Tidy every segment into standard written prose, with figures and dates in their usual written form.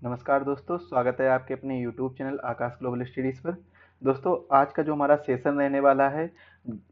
नमस्कार दोस्तों, स्वागत है आपके अपने यूट्यूब चैनल आकाश ग्लोबल स्टडीज़ पर। दोस्तों, आज का जो हमारा सेशन रहने वाला है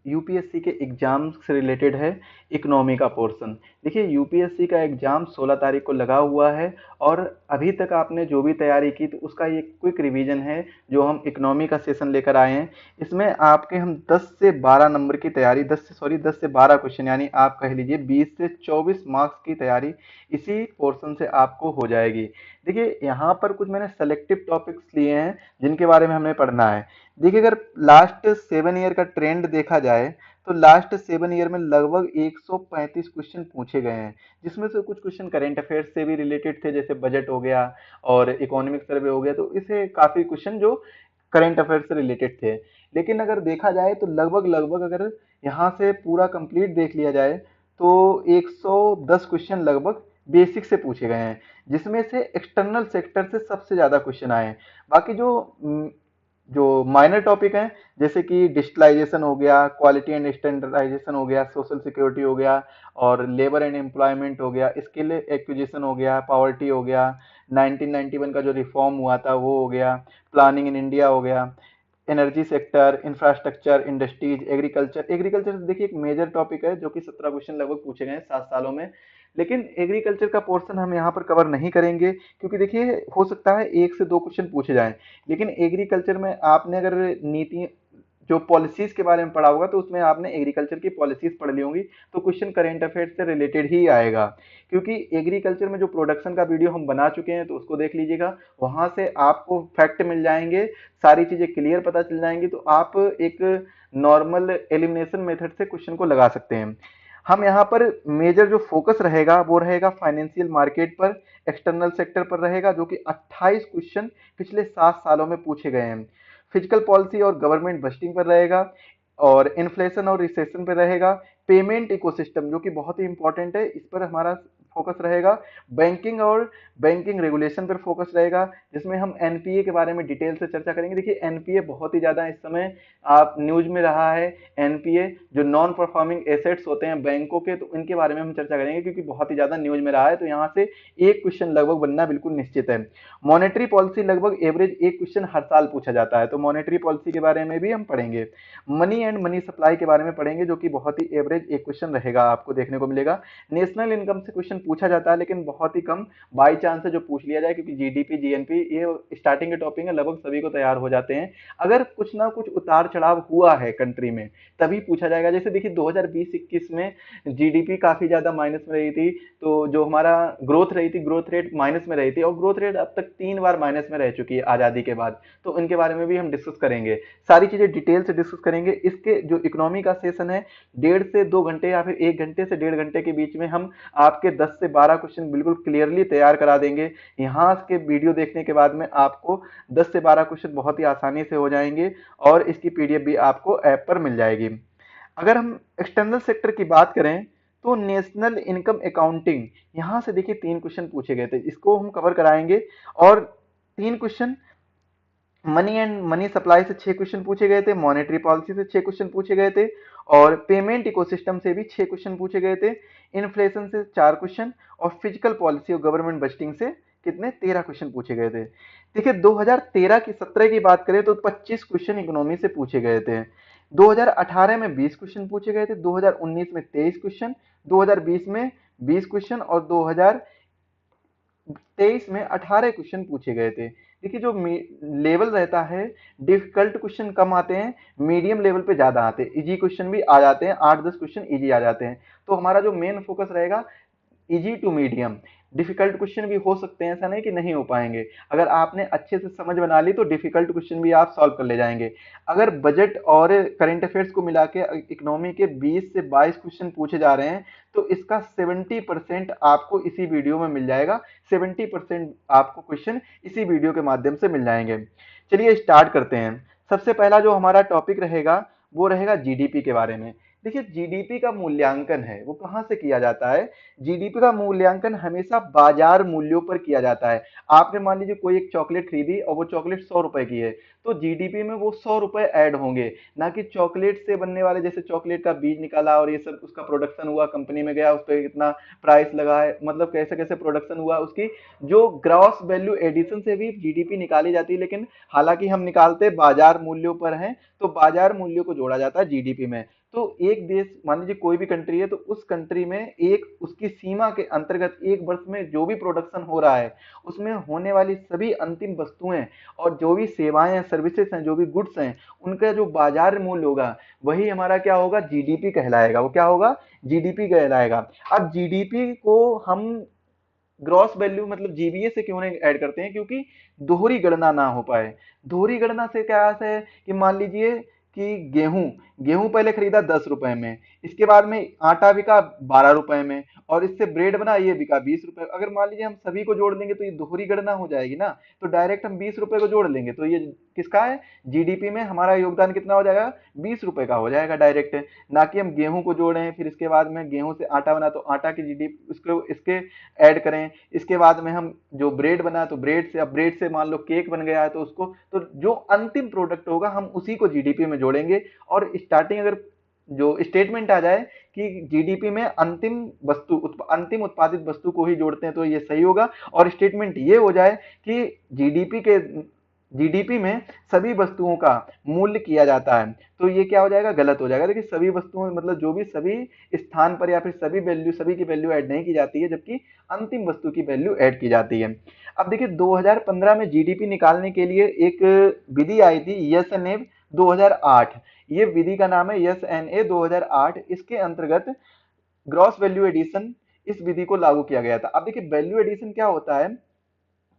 यूपीएससी के एग्ज़ाम से रिलेटेड है, इकोनॉमी का पोर्शन। देखिए, यूपीएससी का एग्ज़ाम 16 तारीख को लगा हुआ है और अभी तक आपने जो भी तैयारी की तो उसका ये क्विक रिवीजन है जो हम इकोनॉमी का सेशन लेकर आए हैं। इसमें आपके हम 10 से 12 नंबर की तैयारी 10 से 12 क्वेश्चन, यानी आप कह लीजिए 20 से 24 मार्क्स की तैयारी इसी पोर्शन से आपको हो जाएगी। देखिए, यहाँ पर कुछ मैंने सेलेक्टिव टॉपिक्स लिए हैं जिनके बारे में हमें पढ़ना है। देखिए, अगर लास्ट 7 ईयर का ट्रेंड देखा जाए तो लास्ट 7 ईयर में लगभग 135 क्वेश्चन पूछे गए हैं, जिसमें से कुछ क्वेश्चन करेंट अफेयर्स से भी रिलेटेड थे, जैसे बजट हो गया और इकोनॉमिक सर्वे हो गया, तो इसे काफी क्वेश्चन जो करेंट अफेयर्स से रिलेटेड थे। लेकिन अगर देखा जाए तो लगभग लगभग अगर यहाँ से पूरा कंप्लीट देख लिया जाए तो 110 क्वेश्चन लगभग बेसिक से पूछे गए हैं, जिसमें से एक्सटर्नल सेक्टर से सबसे ज्यादा क्वेश्चन आए हैं। बाकी जो माइनर टॉपिक हैं, जैसे कि डिजिटलाइजेशन हो गया, क्वालिटी एंड स्टैंडर्डाइजेशन हो गया, सोशल सिक्योरिटी हो गया और लेबर एंड एम्प्लॉयमेंट हो गया, स्किल एक्विजिशन हो गया, पॉवर्टी हो गया, 1991 का जो रिफॉर्म हुआ था वो हो गया, प्लानिंग इन इंडिया हो गया, energy sector, infrastructure, industries, agriculture. Agriculture देखिए एक मेजर टॉपिक है जो कि 17 क्वेश्चन लगभग पूछे गए हैं 7 सालों में। लेकिन एग्रीकल्चर का पोर्शन हम यहाँ पर कवर नहीं करेंगे, क्योंकि देखिए हो सकता है 1 से 2 क्वेश्चन पूछे जाएं। लेकिन एग्रीकल्चर में आपने अगर नीति जो पॉलिसीज के बारे में पढ़ा होगा तो उसमें आपने एग्रीकल्चर की पॉलिसीज पढ़ ली होंगी, तो क्वेश्चन करेंट अफेयर्स से रिलेटेड ही आएगा। क्योंकि एग्रीकल्चर में जो प्रोडक्शन का वीडियो हम बना चुके हैं तो उसको देख लीजिएगा, वहां से आपको फैक्ट मिल जाएंगे, सारी चीजें क्लियर पता चल जाएंगी, तो आप एक नॉर्मल एलिमिनेशन मेथड से क्वेश्चन को लगा सकते हैं। हम यहाँ पर मेजर जो फोकस रहेगा वो रहेगा फाइनेंशियल मार्केट पर, एक्सटर्नल सेक्टर पर रहेगा, जो कि 28 क्वेश्चन पिछले 7 सालों में पूछे गए हैं। फिजिकल पॉलिसी और गवर्नमेंट बजटिंग पर रहेगा और इन्फ्लेशन और रिसेशन पर रहेगा। पेमेंट इकोसिस्टम जो कि बहुत ही इंपॉर्टेंट है, इस पर हमारा फोकस रहेगा। बैंकिंग और बैंकिंग रेगुलेशन पर फोकस रहेगा, जिसमें हम एनपीए के बारे में डिटेल से चर्चा करेंगे। देखिए, एनपीए बहुत ही ज्यादा इस समय आप न्यूज में रहा है। एनपीए जो नॉन परफॉर्मिंग एसेट्स होते हैं बैंकों के, तो इनके बारे में हम चर्चा करेंगे क्योंकि बहुत ही ज्यादा न्यूज में रहा है, तो यहाँ से एक क्वेश्चन लगभग बनना बिल्कुल निश्चित है। मॉनेटरी पॉलिसी लगभग एवरेज एक क्वेश्चन हर साल पूछा जाता है, तो मॉनेटरी पॉलिसी के बारे में भी हम पढ़ेंगे। मनी एंड मनी सप्लाई के बारे में पढ़ेंगे, जो कि बहुत ही एवरेज एक क्वेश्चन रहेगा, आपको देखने को मिलेगा। नेशनल इनकम से क्वेश्चन पूछा जाता है, लेकिन बहुत ही कम, बाई चांस से जो पूछ लिया जाए, क्योंकि जीडीपी जीएनपी ये स्टार्टिंग के टॉपिक है, लगभग सभी को तैयार हो जाते हैं। अगर कुछ ना कुछ उतार चढ़ाव हुआ है कंट्री में तभी पूछा जाएगा। जैसे देखिए 2020-21 में जीडीपी काफी ज्यादा माइनस में रही थी, तो जो हमारा ग्रोथ रही थी, ग्रोथ रेट माइनस में रही थी, और ग्रोथ रेट अब तक 3 बार माइनस में रह चुकी है आजादी के बाद, तो इनके बारे में भी हम डिस्कस करेंगे। सारी चीजें डिटेल से डिस्कस करेंगे। इसके जो इकोनॉमी का सेशन है 1.5 से 2 घंटे या फिर 1 घंटे से 1.5 घंटे के बीच में हम आपके 10 से 12 क्वेश्चन बिल्कुल क्लियरली तैयार करा देंगे। यहाँ के वीडियो देखने के बाद में आपको 10 से 12 क्वेश्चन बहुत ही आसानी से हो जाएंगे और इसकी पीडीएफ भी आपको ऐप पर मिल जाएगी। अगर हम एक्सटर्नल सेक्टर की बात करें तो नेशनल इनकम अकाउंटिंग, यहां से देखिए 3 क्वेश्चन पूछे गए थे, इसको हम कवर कराएंगे। और 3 question money and money supply से 6 क्वेश्चन पूछे गए थे, मॉनेटरी पॉलिसी से 6 क्वेश्चन पूछे गए थे और पेमेंट इकोसिस्टम से भी 6 क्वेश्चन पूछे गए थे। इन्फ्लेशन से 4 क्वेश्चन और फिजिकल पॉलिसी और गवर्नमेंट बजटिंग से कितने 13 क्वेश्चन पूछे गए थे। देखिए 2013 की बात करें तो 25 क्वेश्चन इकोनॉमी से पूछे गए थे। 2018 में 20 क्वेश्चन पूछे गए थे, 2019 में 23 क्वेश्चन, 2020 में 20 क्वेश्चन और 2023 में 18 क्वेश्चन पूछे गए थे। देखिए जो लेवल रहता है, डिफिकल्ट क्वेश्चन कम आते हैं, मीडियम लेवल पे ज्यादा आते हैं, इजी क्वेश्चन भी आ जाते हैं, 8-10 क्वेश्चन इजी आ जाते हैं। तो हमारा जो मेन फोकस रहेगा easy to medium. Difficult question भी हो सकते हैं, ऐसा नहीं कि नहीं हो पाएंगे। अगर आपने अच्छे से समझ बना ली तो डिफिकल्ट क्वेश्चन भी आप सॉल्व कर ले जाएंगे। अगर बजट और करंट अफेयर्स को मिला के इकोनॉमी के 20 से 22 क्वेश्चन पूछे जा रहे हैं, तो इसका 70% आपको इसी वीडियो में मिल जाएगा। 70% आपको क्वेश्चन इसी वीडियो के माध्यम से मिल जाएंगे। चलिए स्टार्ट करते हैं। सबसे पहला जो हमारा टॉपिक रहेगा वो रहेगा जीडीपी के बारे में। देखिए जीडीपी का मूल्यांकन है वो कहां से किया जाता है? जीडीपी का मूल्यांकन हमेशा बाजार मूल्यों पर किया जाता है। आपने मान लीजिए कोई एक चॉकलेट खरीदी और वो चॉकलेट 100 रुपए की है, तो जीडीपी में वो 100 रुपए ऐड होंगे, ना कि चॉकलेट से बनने वाले, जैसे चॉकलेट का बीज निकाला और ये सब उसका प्रोडक्शन हुआ, कंपनी में गया, उस पर कितना प्राइस लगा है, मतलब कैसे कैसे प्रोडक्शन हुआ, उसकी जो ग्रॉस वैल्यू एडिशन से भी जीडीपी निकाली जाती है। लेकिन हालांकि हम निकालते बाजार मूल्यों पर हैं, तो बाजार मूल्यों को जोड़ा जाता है जीडीपी में। तो एक देश, मान लीजिए कोई भी कंट्री है, तो उस कंट्री में एक उसकी सीमा के अंतर्गत एक वर्ष में जो भी प्रोडक्शन हो रहा है, उसमें होने वाली सभी अंतिम वस्तुएं और जो भी सेवाएं हैं, सर्विसेज हैं, जो भी गुड्स हैं, उनका जो बाजार मूल्य होगा, वही हमारा क्या होगा, जीडीपी कहलाएगा। वो क्या होगा, जीडीपी कहलाएगा। अब जीडीपी को हम ग्रॉस वैल्यू मतलब जीबीए से क्यों नहीं ऐड करते हैं, क्योंकि दोहरी गणना ना हो पाए। दोहरी गणना से क्या अर्थ है कि मान लीजिए कि गेहूं गेहूं पहले खरीदा 10 रुपए में, इसके बाद में आटा बिका 12 रुपए में, और इससे ब्रेड बना ये बिका 20 रुपए। अगर मान लीजिए हम सभी को जोड़ लेंगे तो ये दोहरी गणना हो जाएगी ना, तो डायरेक्ट हम 20 रुपए को जोड़ लेंगे, तो ये किसका है, जीडीपी में हमारा योगदान कितना हो जाएगा, 20 रुपए का हो जाएगा डायरेक्ट। ना कि हम गेहूं को जोड़ें, फिर इसके बाद में गेहूं से आटा बना तो आटा की जीडीपी उसको इसके ऐड करें, इसके बाद में हम जो ब्रेड बना तो ब्रेड से, अब ब्रेड से मान लो केक बन गया है तो उसको, तो जो अंतिम प्रोडक्ट होगा हम उसी को जीडीपी में जोड़ेंगे। और स्टार्टिंग अगर जो स्टेटमेंट आ जाए कि जीडीपी में अंतिम उत्पादित वस्तु को ही जोड़ते हैं, तो ये सही होगा। और स्टेटमेंट ये हो जाए कि जीडीपी में सभी वस्तुओं का मूल्य किया जाता है, तो ये क्या हो जाएगा, गलत हो जाएगा। देखिए सभी वस्तुओं मतलब जो भी सभी स्थान पर या फिर सभी की वैल्यू ऐड नहीं की जाती है, जबकि अंतिम वस्तु की वैल्यू ऐड की जाती है। अब देखिए 2015 में जीडीपी निकालने के लिए एक विधि आई थी, यस एन ए 2008। ये विधि का नाम है यस एन ए 2008। इसके अंतर्गत ग्रॉस वैल्यू एडिशन, इस विधि को लागू किया गया था। अब देखिए वैल्यू एडिशन क्या होता है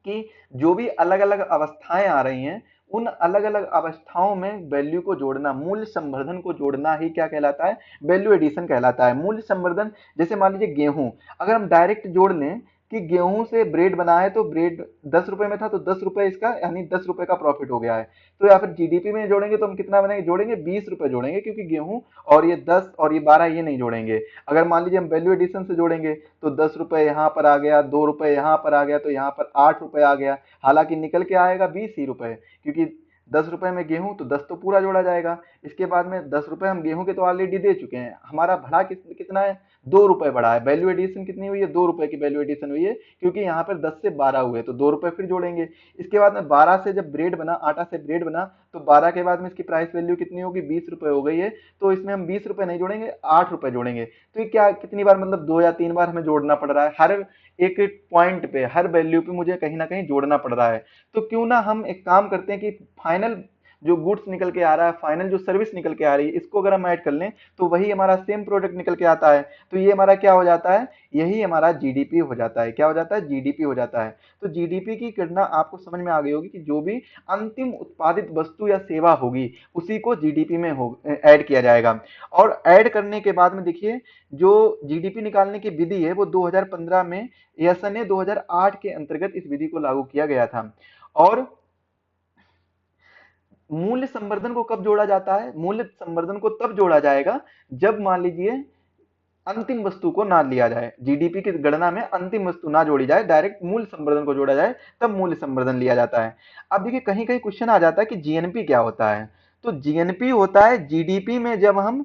कि जो भी अलग अलग अवस्थाएं आ रही हैं, उन अलग अलग अवस्थाओं में वैल्यू को जोड़ना, मूल्य संवर्धन को जोड़ना ही क्या कहलाता है, वैल्यू एडिशन कहलाता है। मूल्य संवर्धन, जैसे मान लीजिए गेहूं, अगर हम डायरेक्ट जोड़ लें कि गेहूं से ब्रेड बना है, तो ब्रेड 10 रुपए में था, तो 10 रुपए इसका यानी 10 रुपए का प्रॉफिट हो गया है। तो या फिर जीडीपी में जोड़ेंगे तो हम कितना बनेंगे, जोड़ेंगे 20 रुपए जोड़ेंगे, क्योंकि गेहूं और ये 10 और ये 12 ये नहीं जोड़ेंगे। अगर मान लीजिए हम वैल्यू एडिशन से जोड़ेंगे तो 10 रुपए यहाँ पर आ गया, 2 रुपए यहाँ पर आ गया, तो यहाँ पर 8 रुपए आ गया। हालांकि निकल के आएगा 20 ही रुपए, क्योंकि 10 रुपए में गेहूं तो 10 तो पूरा जोड़ा जाएगा। इसके बाद में 10 रुपए हम गेहूं के तो ऑलरेडी दे चुके हैं, हमारा बढ़ा कितना है, 2 रुपए बढ़ा है। वैल्यू एडिशन कितनी हुई है, 2 रुपए की वैल्यू एडिशन हुई है, क्योंकि यहाँ पर 10 से 12 हुए, तो 2 रुपए फिर जोड़ेंगे। इसके बाद में 12 से जब ब्रेड बना, आटा से ब्रेड बना, तो 12 के बाद में इसकी प्राइस वैल्यू कितनी होगी, 20 रुपए हो गई है। तो इसमें हम 20 रुपए नहीं जोड़ेंगे, 8 रुपए जोड़ेंगे। तो ये क्या, कितनी बार, मतलब 2 या 3 बार हमें जोड़ना पड़ रहा है, हर एक पॉइंट पे, हर वैल्यू पे मुझे कहीं ना कहीं जोड़ना पड़ रहा है। तो क्यों ना हम एक काम करते हैं कि फाइनल जो गुड्स निकल के आ रहा है, फाइनल जो सर्विस निकल के आ रही है, इसको अगर हम ऐड कर लें तो वही हमारा सेम प्रोडक्ट निकल के आता है। तो ये हमारा क्या हो जाता है, यही हमारा जीडीपी हो जाता है। क्या हो जाता है, जीडीपी हो जाता है। तो जीडीपी की गणना आपको समझ में आ गई होगी कि जो भी अंतिम उत्पादित वस्तु या सेवा होगी, उसी को जीडीपी में हो ऐड किया जाएगा। और ऐड करने के बाद में देखिए, जो जीडीपी निकालने की विधि है वो 2015 में एएसएनए 2008 के अंतर्गत इस विधि को लागू किया गया था। और मूल्य संवर्धन को कब जोड़ा जाता है, मूल्य संवर्धन को तब जोड़ा जाएगा जब मान लीजिए अंतिम वस्तु को ना लिया जाए, जीडीपी की गणना में अंतिम वस्तु ना जोड़ी जाए, डायरेक्ट मूल्य संवर्धन को जोड़ा जाए, तब मूल्य संवर्धन लिया जाता है। अब देखिए कहीं कहीं क्वेश्चन आ जाता है कि जीएनपी क्या होता है। तो जीएनपी होता है जीडीपी में जब हम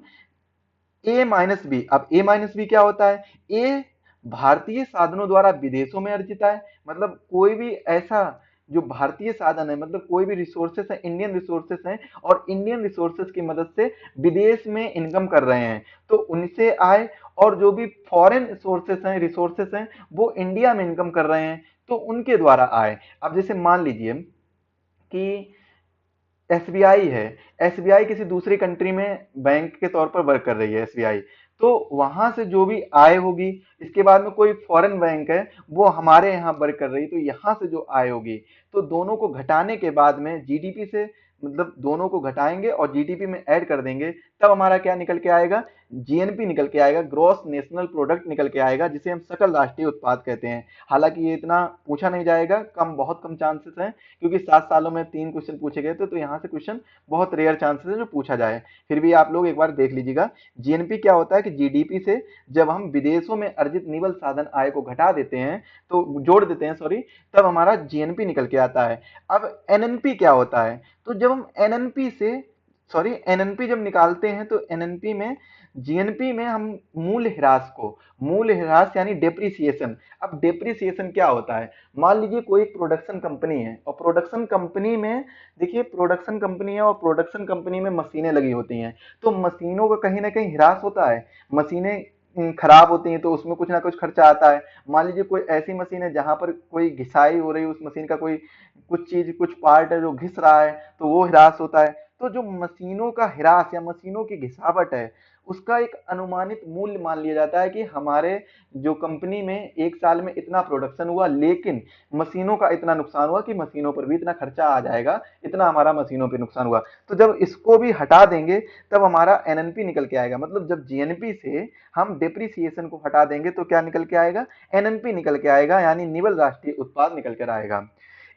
ए माइनस बी, अब ए माइनस बी क्या होता है, ए भारतीय साधनों द्वारा विदेशों में अर्जित है, मतलब कोई भी ऐसा जो भारतीय साधन है, मतलब कोई भी रिसोर्सेस है, इंडियन रिसोर्सेस हैं, और इंडियन रिसोर्सेस की मदद से विदेश में इनकम कर रहे हैं, तो उनसे आए। और जो भी फॉरेन सोर्सेस हैं, रिसोर्सेस हैं, वो इंडिया में इनकम कर रहे हैं, तो उनके द्वारा आए। अब जैसे मान लीजिए कि एसबीआई है, एसबीआई किसी दूसरी कंट्री में बैंक के तौर पर वर्क कर रही है एसबीआई, तो वहां से जो भी आय होगी, इसके बाद में कोई फॉरेन बैंक है वो हमारे यहाँ वर्क कर रही है, तो यहाँ से जो आय होगी, तो दोनों को घटाने के बाद में जीडीपी से, मतलब दोनों को घटाएंगे और जीडीपी में ऐड कर देंगे, तब हमारा क्या निकल के आएगा, जीएनपी निकल के आएगा, ग्रॉस नेशनल प्रोडक्ट निकल के आएगा, जिसे हम सकल राष्ट्रीय उत्पाद कहते हैं। हालांकि ये इतना पूछा नहीं जाएगा, बहुत कम चांसेस हैं, क्योंकि 7 सालों में 3 क्वेश्चन पूछे गए थे, तो यहाँ से क्वेश्चन बहुत रेयर चांसेस है जो पूछा जाए। फिर भी आप लोग एक बार देख लीजिएगा। जीएनपी क्या होता है कि जीडीपी से जब हम विदेशों में अर्जित निवल साधन आय को घटा देते हैं, तो जोड़ देते हैं सॉरी, तब हमारा जीएनपी निकल के आता है। अब एनएनपी क्या होता है? तो जब हम एनएनपी से सॉरी एनएनपी जब निकालते हैं, तो एनएनपी में जीएनपी में हम मूल्य ह्रास यानी डेप्रिसिएशन। अब डेप्रिसिएशन क्या होता है? मान लीजिए कोई एक प्रोडक्शन कंपनी है, और प्रोडक्शन कंपनी में देखिए प्रोडक्शन कंपनी है और प्रोडक्शन कंपनी में मशीनें लगी होती हैं, तो मशीनों का कहीं ना कहीं ह्रास होता है। मशीनें खराब होती हैं तो उसमें कुछ ना कुछ खर्चा आता है। मान लीजिए कोई ऐसी मशीन है जहां पर कोई घिसाई हो रही है, उस मशीन का कोई कुछ चीज कुछ पार्ट है जो घिस रहा है, तो वो ह्रास होता है। तो जो मशीनों का ह्रास या मशीनों की घिसावट है, उसका एक अनुमानित मूल्य मान लिया जाता है कि हमारे जो कंपनी में एक साल में इतना प्रोडक्शन हुआ, लेकिन मशीनों का इतना नुकसान हुआ कि मशीनों पर भी इतना खर्चा आ जाएगा, इतना हमारा मशीनों पर नुकसान हुआ। तो जब इसको भी हटा देंगे तब हमारा एनएनपी निकल के आएगा। मतलब जब जीएनपी से हम डेप्रिसिएशन को हटा देंगे तो क्या निकल के आएगा? एनएनपी निकल के आएगा, यानी निवल राष्ट्रीय उत्पाद निकल कर आएगा।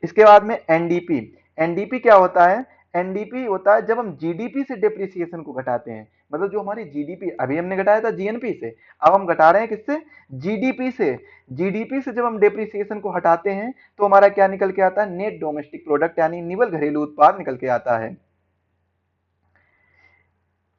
इसके बाद में एनडीपी। एनडीपी क्या होता है? एनडीपी होता है जब हम जीडीपी से डेप्रिसिएशन को घटाते हैं। मतलब जो हमारी जीडीपी अभी हमने घटाया था जीएनपी से, अब हम घटा रहे हैं किससे? जीडीपी से। जीडीपी से जब हम डेप्रिसिएशन को हटाते हैं तो हमारा क्या निकल के आता है? नेट डोमेस्टिक प्रोडक्ट यानी निवल घरेलू उत्पाद निकल के आता है।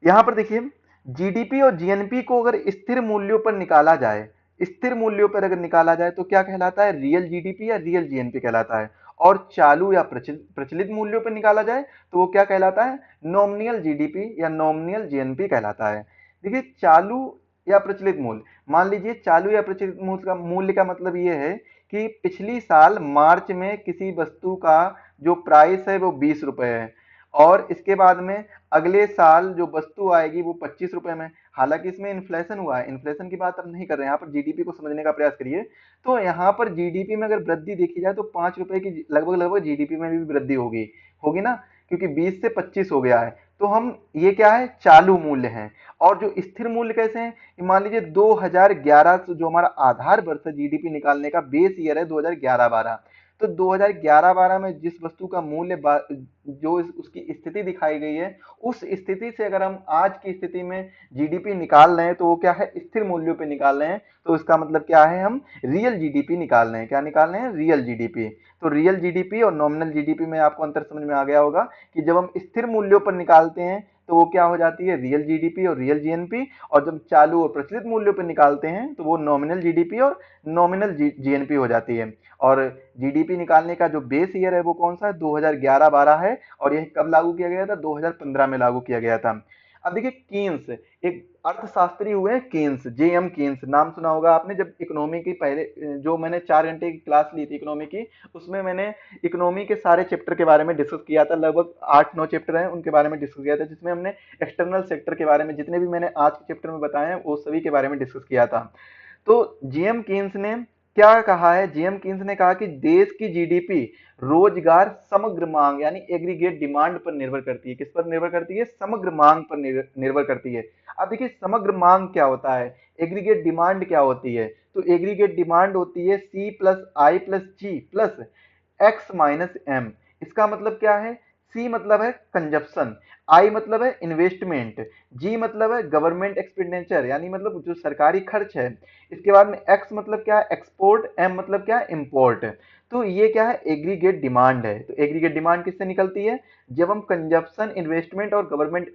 यहां पर देखिए, जीडीपी और जीएनपी को अगर स्थिर मूल्यों पर निकाला जाए, स्थिर मूल्यों पर अगर निकाला जाए तो क्या कहलाता है? रियल जीडीपी या रियल जीएनपी कहलाता है। और चालू या प्रचलित मूल्यों पर निकाला जाए तो वो क्या कहलाता है? नॉमिनल जीडीपी या नॉमिनल जीएनपी कहलाता है। देखिए, चालू या प्रचलित मूल्य, मान लीजिए चालू या प्रचलित मूल्य का मतलब ये है कि पिछली साल मार्च में किसी वस्तु का जो प्राइस है वो 20 रुपए है, और इसके बाद में अगले साल जो वस्तु आएगी वो 25 रुपए में। हालांकि इसमें इन्फ्लेशन हुआ है, इन्फ्लेशन की बात हम नहीं कर रहे हैं, यहाँ पर जीडीपी को समझने का प्रयास करिए। तो यहाँ पर जीडीपी में अगर वृद्धि देखी जाए तो 5 रुपए की लगभग लगभग जीडीपी में भी वृद्धि होगी, होगी ना, क्योंकि 20 से 25 हो गया है। तो हम ये क्या है? चालू मूल्य है। और जो स्थिर मूल्य कैसे हैं? मान लीजिए 2011 जो हमारा आधार वर्ष है जीडीपी निकालने का, बेस ईयर है 2011-12, तो 2011-12 में जिस वस्तु का मूल्य जो उसकी स्थिति दिखाई गई है, उस स्थिति से अगर हम आज की स्थिति में जीडीपी निकाल रहे हैं तो वो क्या है? स्थिर मूल्यों पे निकाल रहे हैं। तो इसका मतलब क्या है? हम रियल जीडीपी निकाल रहे हैं। क्या निकाल रहे हैं? Real GDP. तो रियल जीडीपी और नॉमिनल जीडीपी में आपको अंतर समझ में आ गया होगा कि जब हम स्थिर मूल्यों पर निकालते हैं तो वो क्या हो जाती है? रियल जीडीपी और रियल जीएनपी। और जब चालू और प्रचलित मूल्यों पर निकालते हैं तो वो नॉमिनल जीडीपी और नॉमिनल जीएनपी हो जाती है। और जीडीपी निकालने का जो बेस ईयर है वो कौन सा है? 2011-12 है। और यह कब लागू किया गया था? 2015 में लागू किया गया था। अब देखिए, कीन्स एक अर्थशास्त्री हुए हैं, कीन्स, जेएम कीन्स, नाम सुना होगा आपने। जब इकोनॉमी की पहले जो मैंने 4 घंटे की क्लास ली थी इकोनॉमी की, उसमें मैंने इकोनॉमी के सारे चैप्टर के बारे में डिस्कस किया था। लगभग 8-9 चैप्टर हैं, उनके बारे में डिस्कस किया था, जिसमें हमने एक्सटर्नल सेक्टर के बारे में जितने भी मैंने आज के चैप्टर में बताए हैं वो सभी के बारे में डिस्कस किया था। तो जीएम कीन्स ने क्या कहा है? जीएम कीन्स ने कहा कि देश की जीडीपी रोजगार समग्र मांग यानी एग्रीगेट डिमांड पर निर्भर करती है। किस पर निर्भर करती है? समग्र मांग पर निर्भर करती है। अब देखिए, समग्र मांग क्या होता है, एग्रीगेट डिमांड क्या होती है? तो एग्रीगेट डिमांड होती है सी प्लस आई प्लस जी प्लस एक्स माइनस एम। इसका मतलब क्या है? सी मतलब है कंजप्शन, आई मतलब है इन्वेस्टमेंट, जी मतलब है गवर्नमेंट एक्सपेंडिचर यानी मतलब जो सरकारी खर्च है, इसके बाद में एक्स मतलब क्या है? एक्सपोर्ट, एम मतलब क्या है? इम्पोर्ट। तो ये क्या है? एग्रीगेट डिमांड है। तो एग्रीगेट डिमांड किससे निकलती है? जब हम कंजप्शन, इन्वेस्टमेंट और गवर्नमेंट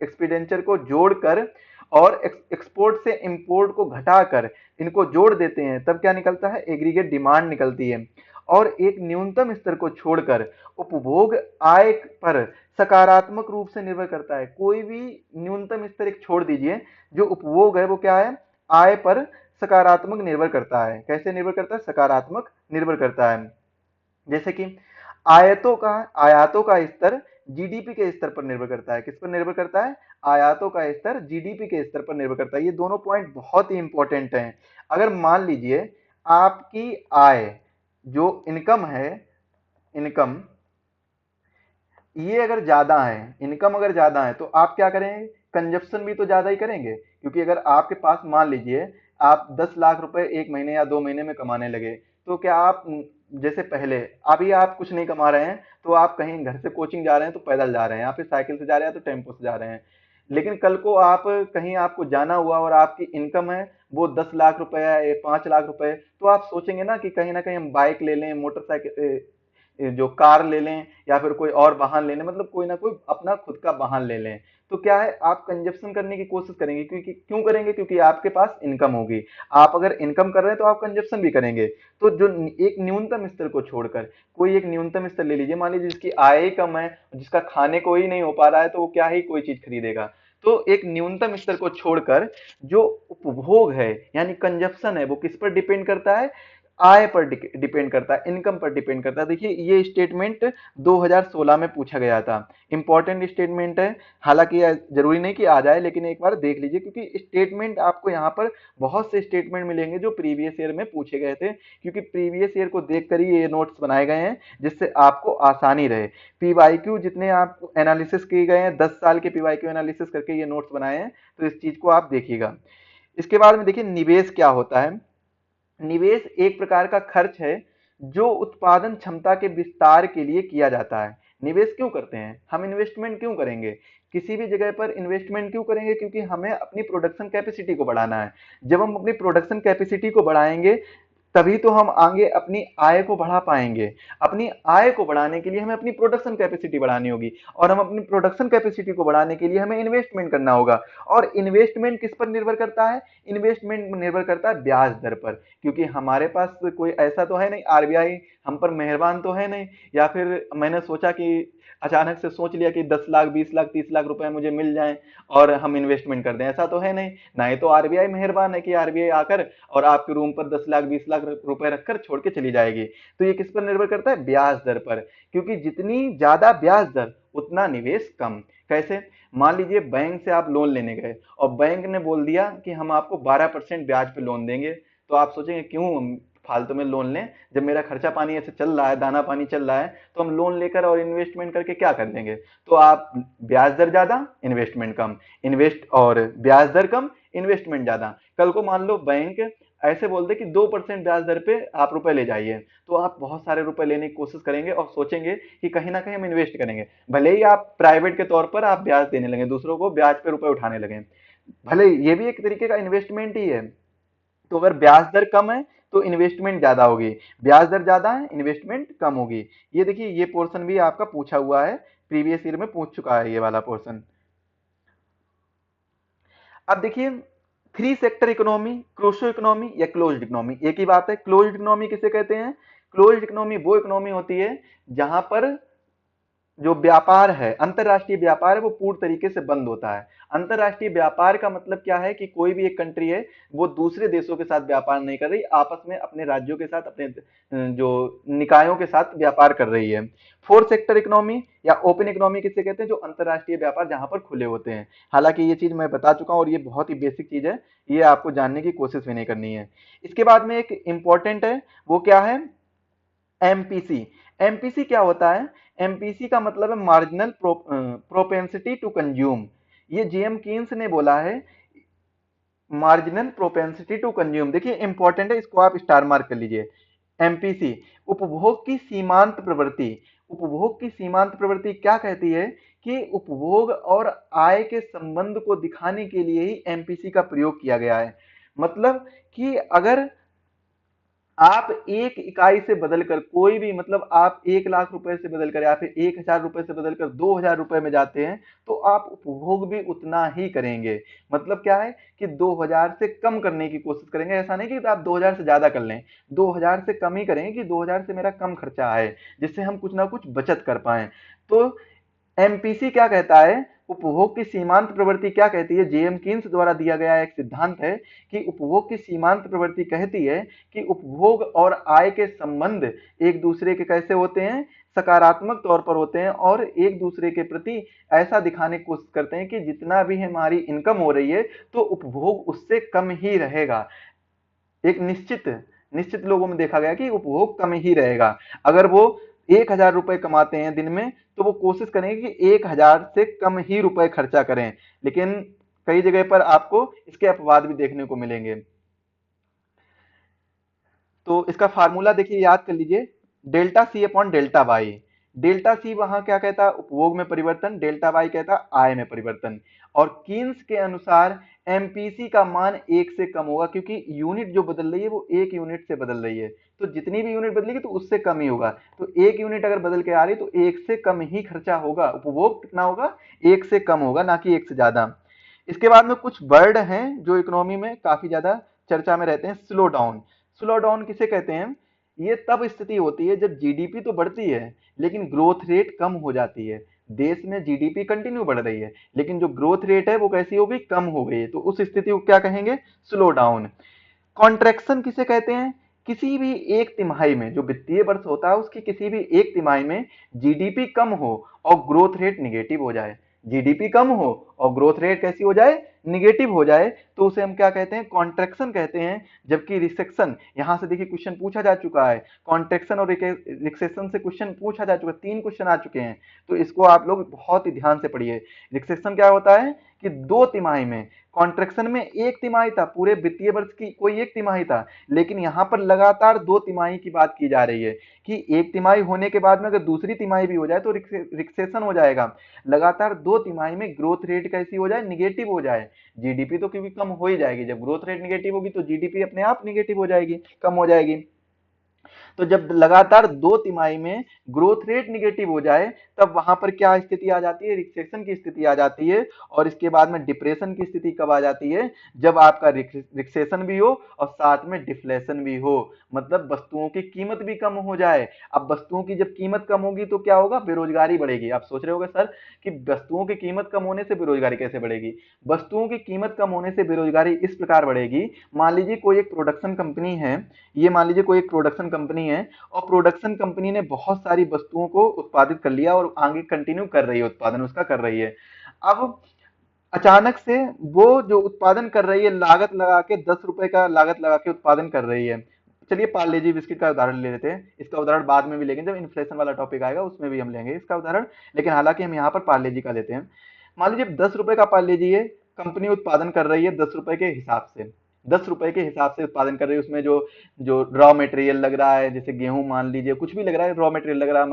एक्सपेंडिचर को जोड़कर और एक्सपोर्ट से इंपोर्ट को घटाकर इनको जोड़ देते हैं, तब क्या निकलता है? एग्रीगेट डिमांड निकलती है। और एक न्यूनतम स्तर को छोड़कर उपभोग आय पर सकारात्मक रूप से निर्भर करता है। कोई भी न्यूनतम स्तर एक छोड़ दीजिए, जो उपभोग है वो क्या है? आय पर सकारात्मक निर्भर करता है। कैसे निर्भर करता है? सकारात्मक निर्भर करता है। जैसे कि आयातों का स्तर जीडीपी के स्तर पर निर्भर करता है। किस पर निर्भर करता है? आयातों का स्तर जीडीपी के स्तर पर निर्भर करता है। ये दोनों पॉइंट बहुत ही इंपॉर्टेंट हैं। अगर मान लीजिए आपकी आय जो इनकम है, इनकम ये अगर ज्यादा है, इनकम अगर ज्यादा है, तो आप क्या करेंगे कंजप्शन भी तो ज्यादा ही करेंगे, क्योंकि अगर आपके पास मान लीजिए आप 10 लाख रुपए एक महीने या 2 महीने में कमाने लगे, तो क्या आप जैसे पहले अभी आप कुछ नहीं कमा रहे हैं तो आप कहीं घर से कोचिंग जा रहे हैं तो पैदल जा रहे हैं, या फिर साइकिल से जा रहे हैं तो टेम्पो से जा रहे हैं, लेकिन कल को आप कहीं आपको जाना हुआ और आपकी इनकम है वो 10 लाख रुपए है, 5 लाख रुपए, तो आप सोचेंगे ना कहीं हम बाइक ले लें, मोटरसाइकिल जो कार ले लें, या फिर कोई और वाहन ले लें, मतलब कोई ना कोई अपना खुद का वाहन ले लें। तो क्या है, आप कंजप्शन करने की कोशिश करेंगे, क्योंकि क्यों करेंगे, क्योंकि आपके पास इनकम होगी। आप अगर इनकम कर रहे हैं तो आप कंजप्शन भी करेंगे। तो जो एक न्यूनतम स्तर को छोड़कर कोई एक न्यूनतम स्तर ले लीजिए, मान लीजिए जिसकी आय ही कम है, जिसका खाने को ही नहीं हो पा रहा है, तो वो क्या ही कोई चीज खरीदेगा। तो एक न्यूनतम स्तर को छोड़कर जो उपभोग है यानी कंजप्शन है, वो किस पर डिपेंड करता है, आय पर डिपेंड करता है, इनकम पर डिपेंड करता है। देखिए ये स्टेटमेंट 2016 में पूछा गया था, इंपॉर्टेंट स्टेटमेंट है। हालांकि जरूरी नहीं कि आ जाए, लेकिन एक बार देख लीजिए, क्योंकि स्टेटमेंट आपको यहाँ पर बहुत से स्टेटमेंट मिलेंगे जो प्रीवियस ईयर में पूछे गए थे, क्योंकि प्रीवियस ईयर को देखकर ही ये नोट्स बनाए गए हैं, जिससे आपको आसानी रहे। पीवाईक्यू जितने आप एनालिसिस किए गए हैं, 10 साल के पीवाईक्यू एनालिसिस करके ये नोट्स बनाए हैं, तो इस चीज को आप देखिएगा। इसके बाद में देखिए निवेश क्या होता है। निवेश एक प्रकार का खर्च है जो उत्पादन क्षमता के विस्तार के लिए किया जाता है। निवेश क्यों करते हैं हम, इन्वेस्टमेंट क्यों करेंगे, किसी भी जगह पर इन्वेस्टमेंट क्यों करेंगे, क्योंकि हमें अपनी प्रोडक्शन कैपेसिटी को बढ़ाना है। जब हम अपनी प्रोडक्शन कैपेसिटी को बढ़ाएंगे तभी तो हम आगे अपनी आय को बढ़ा पाएंगे। अपनी आय को बढ़ाने के लिए हमें अपनी प्रोडक्शन कैपेसिटी बढ़ानी होगी, और हम अपनी प्रोडक्शन कैपेसिटी को बढ़ाने के लिए हमें इन्वेस्टमेंट करना होगा। और इन्वेस्टमेंट किस पर निर्भर करता है, इन्वेस्टमेंट निर्भर करता है ब्याज दर पर, क्योंकि हमारे पास कोई ऐसा तो है नहीं, आरबीआई हम पर मेहरबान तो है नहीं, या फिर मैंने सोचा कि अचानक से सोच लिया कि 10 लाख 20 लाख 30 लाख रुपए मुझे मिल जाएं और हम इन्वेस्टमेंट कर दें, ऐसा तो है नहीं। ना ही तो आरबीआई मेहरबान है कि आरबीआई आकर और आपके रूम पर 10 लाख 20 लाख रुपए रखकर छोड़ के चली जाएगी। तो ये किस पर निर्भर करता है, ब्याज दर पर, क्योंकि जितनी ज्यादा ब्याज दर उतना निवेश कम। कैसे, मान लीजिए बैंक से आप लोन लेने गए और बैंक ने बोल दिया कि हम आपको 12% ब्याज पे लोन देंगे, तो आप सोचेंगे क्यों हम फालतू में लोन लें, जब मेरा खर्चा पानी ऐसे चल रहा है, दाना पानी चल रहा है, तो हम लोन लेकर और इन्वेस्टमेंट करके क्या कर लेंगे। तो आप ब्याज दर ज्यादा इन्वेस्टमेंट कम, इन्वेस्ट और ब्याज दर कम इन्वेस्टमेंट ज्यादा। कल को मान लो बैंक ऐसे बोल दे कि 2% ब्याज दर पे आप रुपए ले जाइए, तो आप बहुत सारे रुपए लेने की कोशिश करेंगे और सोचेंगे कि कहीं ना कहीं हम इन्वेस्ट करेंगे। भले ही आप प्राइवेट के तौर पर आप ब्याज देने लगे, दूसरों को ब्याज पे रुपए उठाने लगे, भले ये भी एक तरीके का इन्वेस्टमेंट ही है। तो अगर ब्याज दर कम है तो इन्वेस्टमेंट ज्यादा होगी, ब्याज दर ज्यादा है इन्वेस्टमेंट कम होगी। ये देखिए ये पोर्शन भी आपका पूछा हुआ है, प्रीवियस ईयर में पूछ चुका है ये वाला पोर्शन। अब देखिए three sector economy, crochet economy या क्लोज्ड इकोनॉमी, एक ही बात है। क्लोज्ड इकोनॉमी किसे कहते हैं, क्लोज्ड इकोनॉमी वो इकोनॉमी होती है जहां पर जो व्यापार है, अंतरराष्ट्रीय व्यापार है, वो पूर्ण तरीके से बंद होता है। अंतरराष्ट्रीय व्यापार का मतलब क्या है कि कोई भी एक कंट्री है वो दूसरे देशों के साथ व्यापार नहीं कर रही, आपस में अपने राज्यों के साथ, अपने जो निकायों के साथ व्यापार कर रही है। फोर्थ सेक्टर इकोनॉमी या ओपन इकोनॉमी किसे कहते हैं, जो अंतरराष्ट्रीय व्यापार जहां पर खुले होते हैं। हालांकि ये चीज मैं बता चुका हूं और ये बहुत ही बेसिक चीज है, ये आपको जानने की कोशिश भी नहीं करनी है। इसके बाद में एक इंपॉर्टेंट है, वो क्या है, एमपीसी। एमपीसी क्या होता है, एमपीसी का मतलब है मार्जिनल प्रोपेंसिटी टू कंज्यूम। ये जेएम कीन्स ने बोला है, मार्जिनल प्रोपेंसिटी टू कंज्यूम। देखिए इंपॉर्टेंट है, इसको आप स्टार मार्क कर लीजिए। एमपीसी उपभोग की सीमांत प्रवृत्ति। उपभोग की सीमांत प्रवृत्ति क्या कहती है कि उपभोग और आय के संबंध को दिखाने के लिए ही एमपीसी का प्रयोग किया गया है। मतलब कि अगर आप एक इकाई से बदलकर कोई भी, मतलब आप 1 लाख रुपए से बदलकर या फिर 1,000 रुपए से बदलकर 2,000 रुपए में जाते हैं, तो आप उपभोग भी उतना ही करेंगे। मतलब क्या है कि 2,000 से कम करने की कोशिश करेंगे, ऐसा नहीं कि आप 2,000 से ज्यादा कर लें, 2,000 से कम ही करेंगे कि 2,000 से मेरा कम खर्चा आए, जिससे हम कुछ ना कुछ बचत कर पाए। तो एमपीसी क्या कहता है, उपभोग की सीमांत प्रवृत्ति क्या कहती है, जेएम कीन्स द्वारा दिया गया एक सिद्धांत है कि उपभोग की सीमांत प्रवृत्ति कहती है कि उपभोग और आय के संबंध एक दूसरे के कैसे होते हैं, सकारात्मक तौर पर होते हैं, और एक दूसरे के प्रति ऐसा दिखाने की कोशिश करते हैं कि जितना भी हमारी इनकम हो रही है तो उपभोग उससे कम ही रहेगा। एक निश्चित निश्चित लोगों में देखा गया कि उपभोग कम ही रहेगा। अगर वो 1000 रुपए कमाते हैं दिन में, तो वो कोशिश करेंगे कि 1000 से कम ही रुपए खर्चा करें। लेकिन कई जगह पर आपको इसके अपवाद भी देखने को मिलेंगे। तो इसका फार्मूला देखिए, याद कर लीजिए, delta C upon delta Y. Delta C वहां क्या कहता है, उपभोग में परिवर्तन, डेल्टा वाई कहता है आय में परिवर्तन। और कीन्स के अनुसार एमपीसी का मान 1 से कम होगा, क्योंकि यूनिट जो बदल रही है वो 1 यूनिट से बदल रही है, तो जितनी भी यूनिट बदलेगी तो उससे कम ही होगा। तो 1 यूनिट अगर बदल के आ रही तो 1 से कम ही खर्चा होगा, उपभोग कितना होगा, 1 से कम होगा, ना कि 1 से ज्यादा। इसके बाद में कुछ वर्ड हैं जो इकोनॉमी में काफी ज्यादा चर्चा में रहते हैं। Slow down. स्लो डाउन किसे कहते हैं, ये तब स्थिति होती है जब जीडीपी तो बढ़ती है लेकिन ग्रोथ रेट कम हो जाती है। देश में जीडीपी कंटिन्यू बढ़ रही है लेकिन जो ग्रोथ रेट है वो कैसी हो गई, कम हो गई है, तो उस स्थिति को क्या कहेंगे, स्लो डाउन। कॉन्ट्रैक्शन किसे कहते हैं, किसी भी एक तिमाही में, जो वित्तीय वर्ष होता है उसकी किसी भी एक तिमाही में जीडीपी कम हो और ग्रोथ रेट निगेटिव हो जाए। जीडीपी कम हो और ग्रोथ रेट कैसी हो जाए, निगेटिव हो जाए, तो उसे हम क्या कहते हैं, कॉन्ट्रैक्शन कहते हैं। जबकि रिसेक्शन, यहां से देखिए क्वेश्चन पूछा जा चुका है, कॉन्ट्रैक्शन और रिसेक्शन से क्वेश्चन पूछा जा चुका है, 3 क्वेश्चन आ चुके हैं, तो इसको आप लोग बहुत ही ध्यान से पढ़िए। रिसेक्शन क्या होता है कि 2 तिमाही में, कॉन्ट्रैक्शन में 1 तिमाही था, पूरे वित्तीय वर्ष की कोई 1 तिमाही था, लेकिन यहां पर लगातार 2 तिमाही की बात की जा रही है कि 1 तिमाही होने के बाद में अगर दूसरी तिमाही भी हो जाए तो रिसेक्शन हो जाएगा। लगातार 2 तिमाही में ग्रोथ रेट कैसी हो जाए, निगेटिव हो जाए। जीडीपी तो क्योंकि कम हो ही जाएगी, जब ग्रोथ रेट निगेटिव होगी तो जीडीपी अपने आप निगेटिव हो जाएगी, कम हो जाएगी। तो जब लगातार 2 तिमाही में ग्रोथ रेट निगेटिव हो जाए तब वहां पर क्या स्थिति आ जाती है, रिसेशन की स्थिति आ जाती है। और इसके बाद में डिप्रेशन की स्थिति कब आ जाती है, जब आपका रिसेशन भी हो और साथ में डिफ्लेशन भी हो, मतलब वस्तुओं की कीमत भी कम हो जाए। अब वस्तुओं की जब कीमत कम होगी तो क्या होगा, बेरोजगारी बढ़ेगी। आप सोच रहे होगे सर कि वस्तुओं की कीमत कम होने से बेरोजगारी कैसे बढ़ेगी। वस्तुओं की कीमत कम होने से बेरोजगारी इस प्रकार बढ़ेगी, मान लीजिए कोई एक प्रोडक्शन कंपनी है, ये मान लीजिए कोई एक प्रोडक्शन कंपनी है और प्रोडक्शन कंपनी ने बहुत सारी वस्तुओं को उत्पादित कर लिया और आगे कंटिन्यू कर रही है, उत्पादन उसका कर रही है। अब अचानक से वो जो उत्पादन कर रही है, लागत लगा के 10 रुपए का लागत लगा के उत्पादन कर रही है। चलिए पार्ले जी बिस्किट का उदाहरण ले लेते हैं, इसका उदाहरण बाद में भी लेंगे, जब इन्फ्लेशन वाला टॉपिक आएगा उसमें भी हम लेंगे इसका उदाहरण, लेकिन हालांकि हम यहाँ पर पार्ले जी का लेते हैं। मान लीजिए 10 रुपए का पार्ले जी है, कंपनी उत्पादन कर रही है 10 रुपए के हिसाब से, 10 रुपए के हिसाब से उत्पादन कर रही है। उसमें जो जो रॉ मटेरियल लग रहा है, जैसे गेहूं मान लीजिए, कुछ भी लग रहा है, रॉ मटेरियल लग रहा है,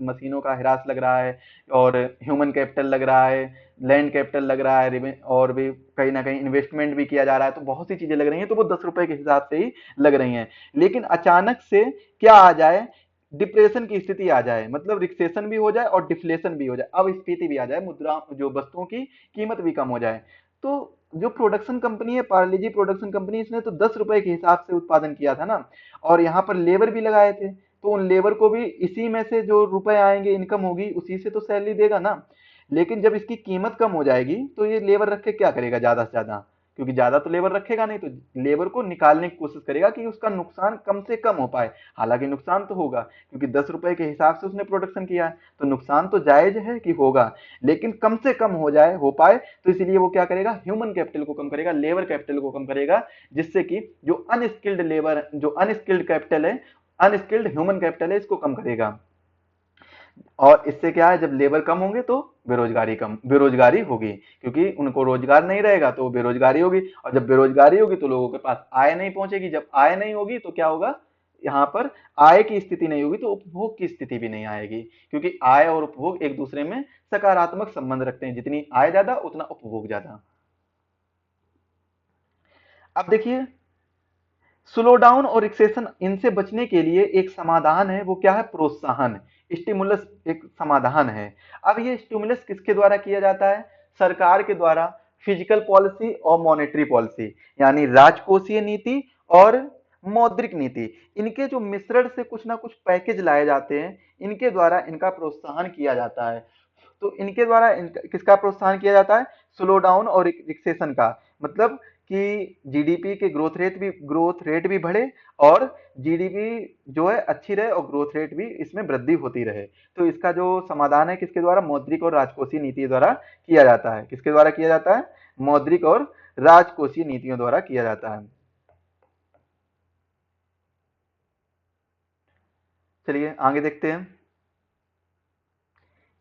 मशीनों का हिरास लग रहा है, और ह्यूमन कैपिटल लग रहा है, लैंड कैपिटल लग रहा है, और भी कहीं ना कहीं इन्वेस्टमेंट भी किया जा रहा है, तो बहुत सी चीजें लग रही हैं, तो वो 10 रुपए के हिसाब से ही लग रही हैं। लेकिन अचानक से क्या आ जाए, डिप्रेशन की स्थिति आ जाए, मतलब रिसेशन भी हो जाए और डिफ्लेशन भी हो जाए, अब स्फीति भी आ जाए, मुद्रा जो वस्तुओं की कीमत भी कम हो जाए। तो जो प्रोडक्शन कंपनी है, पार्लेजी प्रोडक्शन कंपनी, इसने तो 10 रुपए के हिसाब से उत्पादन किया था ना, और यहाँ पर लेबर भी लगाए थे, तो उन लेबर को भी इसी में से जो रुपए आएंगे, इनकम होगी, उसी से तो सैलरी देगा ना। लेकिन जब इसकी कीमत कम हो जाएगी तो ये लेबर रख के क्या करेगा, ज्यादा से ज्यादा, क्योंकि ज्यादा तो लेबर रखेगा नहीं, तो लेबर को निकालने की कोशिश करेगा कि उसका नुकसान कम से कम हो पाए। हालांकि नुकसान तो होगा, क्योंकि 10 रुपए के हिसाब से उसने प्रोडक्शन किया है, तो नुकसान तो जायज है कि होगा, लेकिन कम से कम हो जाए, हो पाए, तो इसलिए वो क्या करेगा, ह्यूमन कैपिटल को कम करेगा, लेबर कैपिटल को कम करेगा, जिससे कि जो अनस्किल्ड लेबर, जो अनस्किल्ड कैपिटल है, अनस्किल्ड ह्यूमन कैपिटल है, इसको कम करेगा। और इससे क्या है, जब लेबर कम होंगे तो बेरोजगारी होगी, क्योंकि उनको रोजगार नहीं रहेगा तो बेरोजगारी होगी, और जब बेरोजगारी होगी तो लोगों के पास आय नहीं पहुंचेगी, जब आय नहीं होगी तो क्या होगा, यहाँ पर आय की स्थिति नहीं होगी तो उपभोग की स्थिति भी नहीं आएगी, क्योंकि आय और उपभोग एक दूसरे में सकारात्मक संबंध रखते हैं, जितनी आय ज्यादा उतना उपभोग ज्यादा। अब देखिए, स्लो डाउन और रिसेशन, इनसे बचने के लिए एक समाधान है, वो क्या है, प्रोत्साहन, स्टिमुलस एक समाधान है। अब ये स्टिमुलस किसके द्वारा किया जाता है, सरकार के द्वारा, फिजिकल पॉलिसी और मॉनेटरी पॉलिसी, यानी राजकोषीय नीति और मौद्रिक नीति, इनके जो मिश्रण से कुछ ना कुछ पैकेज लाए जाते हैं, इनके द्वारा इनका प्रोत्साहन किया जाता है। तो इनके द्वारा किसका प्रोत्साहन किया जाता है, स्लो डाउन और रिसेशन का, मतलब कि जीडीपी के ग्रोथ रेट भी बढ़े, और जीडीपी जो है अच्छी रहे और ग्रोथ रेट भी इसमें वृद्धि होती रहे। तो इसका जो समाधान है किसके द्वारा, मौद्रिक और राजकोषीय नीति द्वारा किया जाता है। किसके द्वारा किया जाता है, मौद्रिक और राजकोषीय नीतियों द्वारा किया जाता है। चलिए आगे देखते हैं।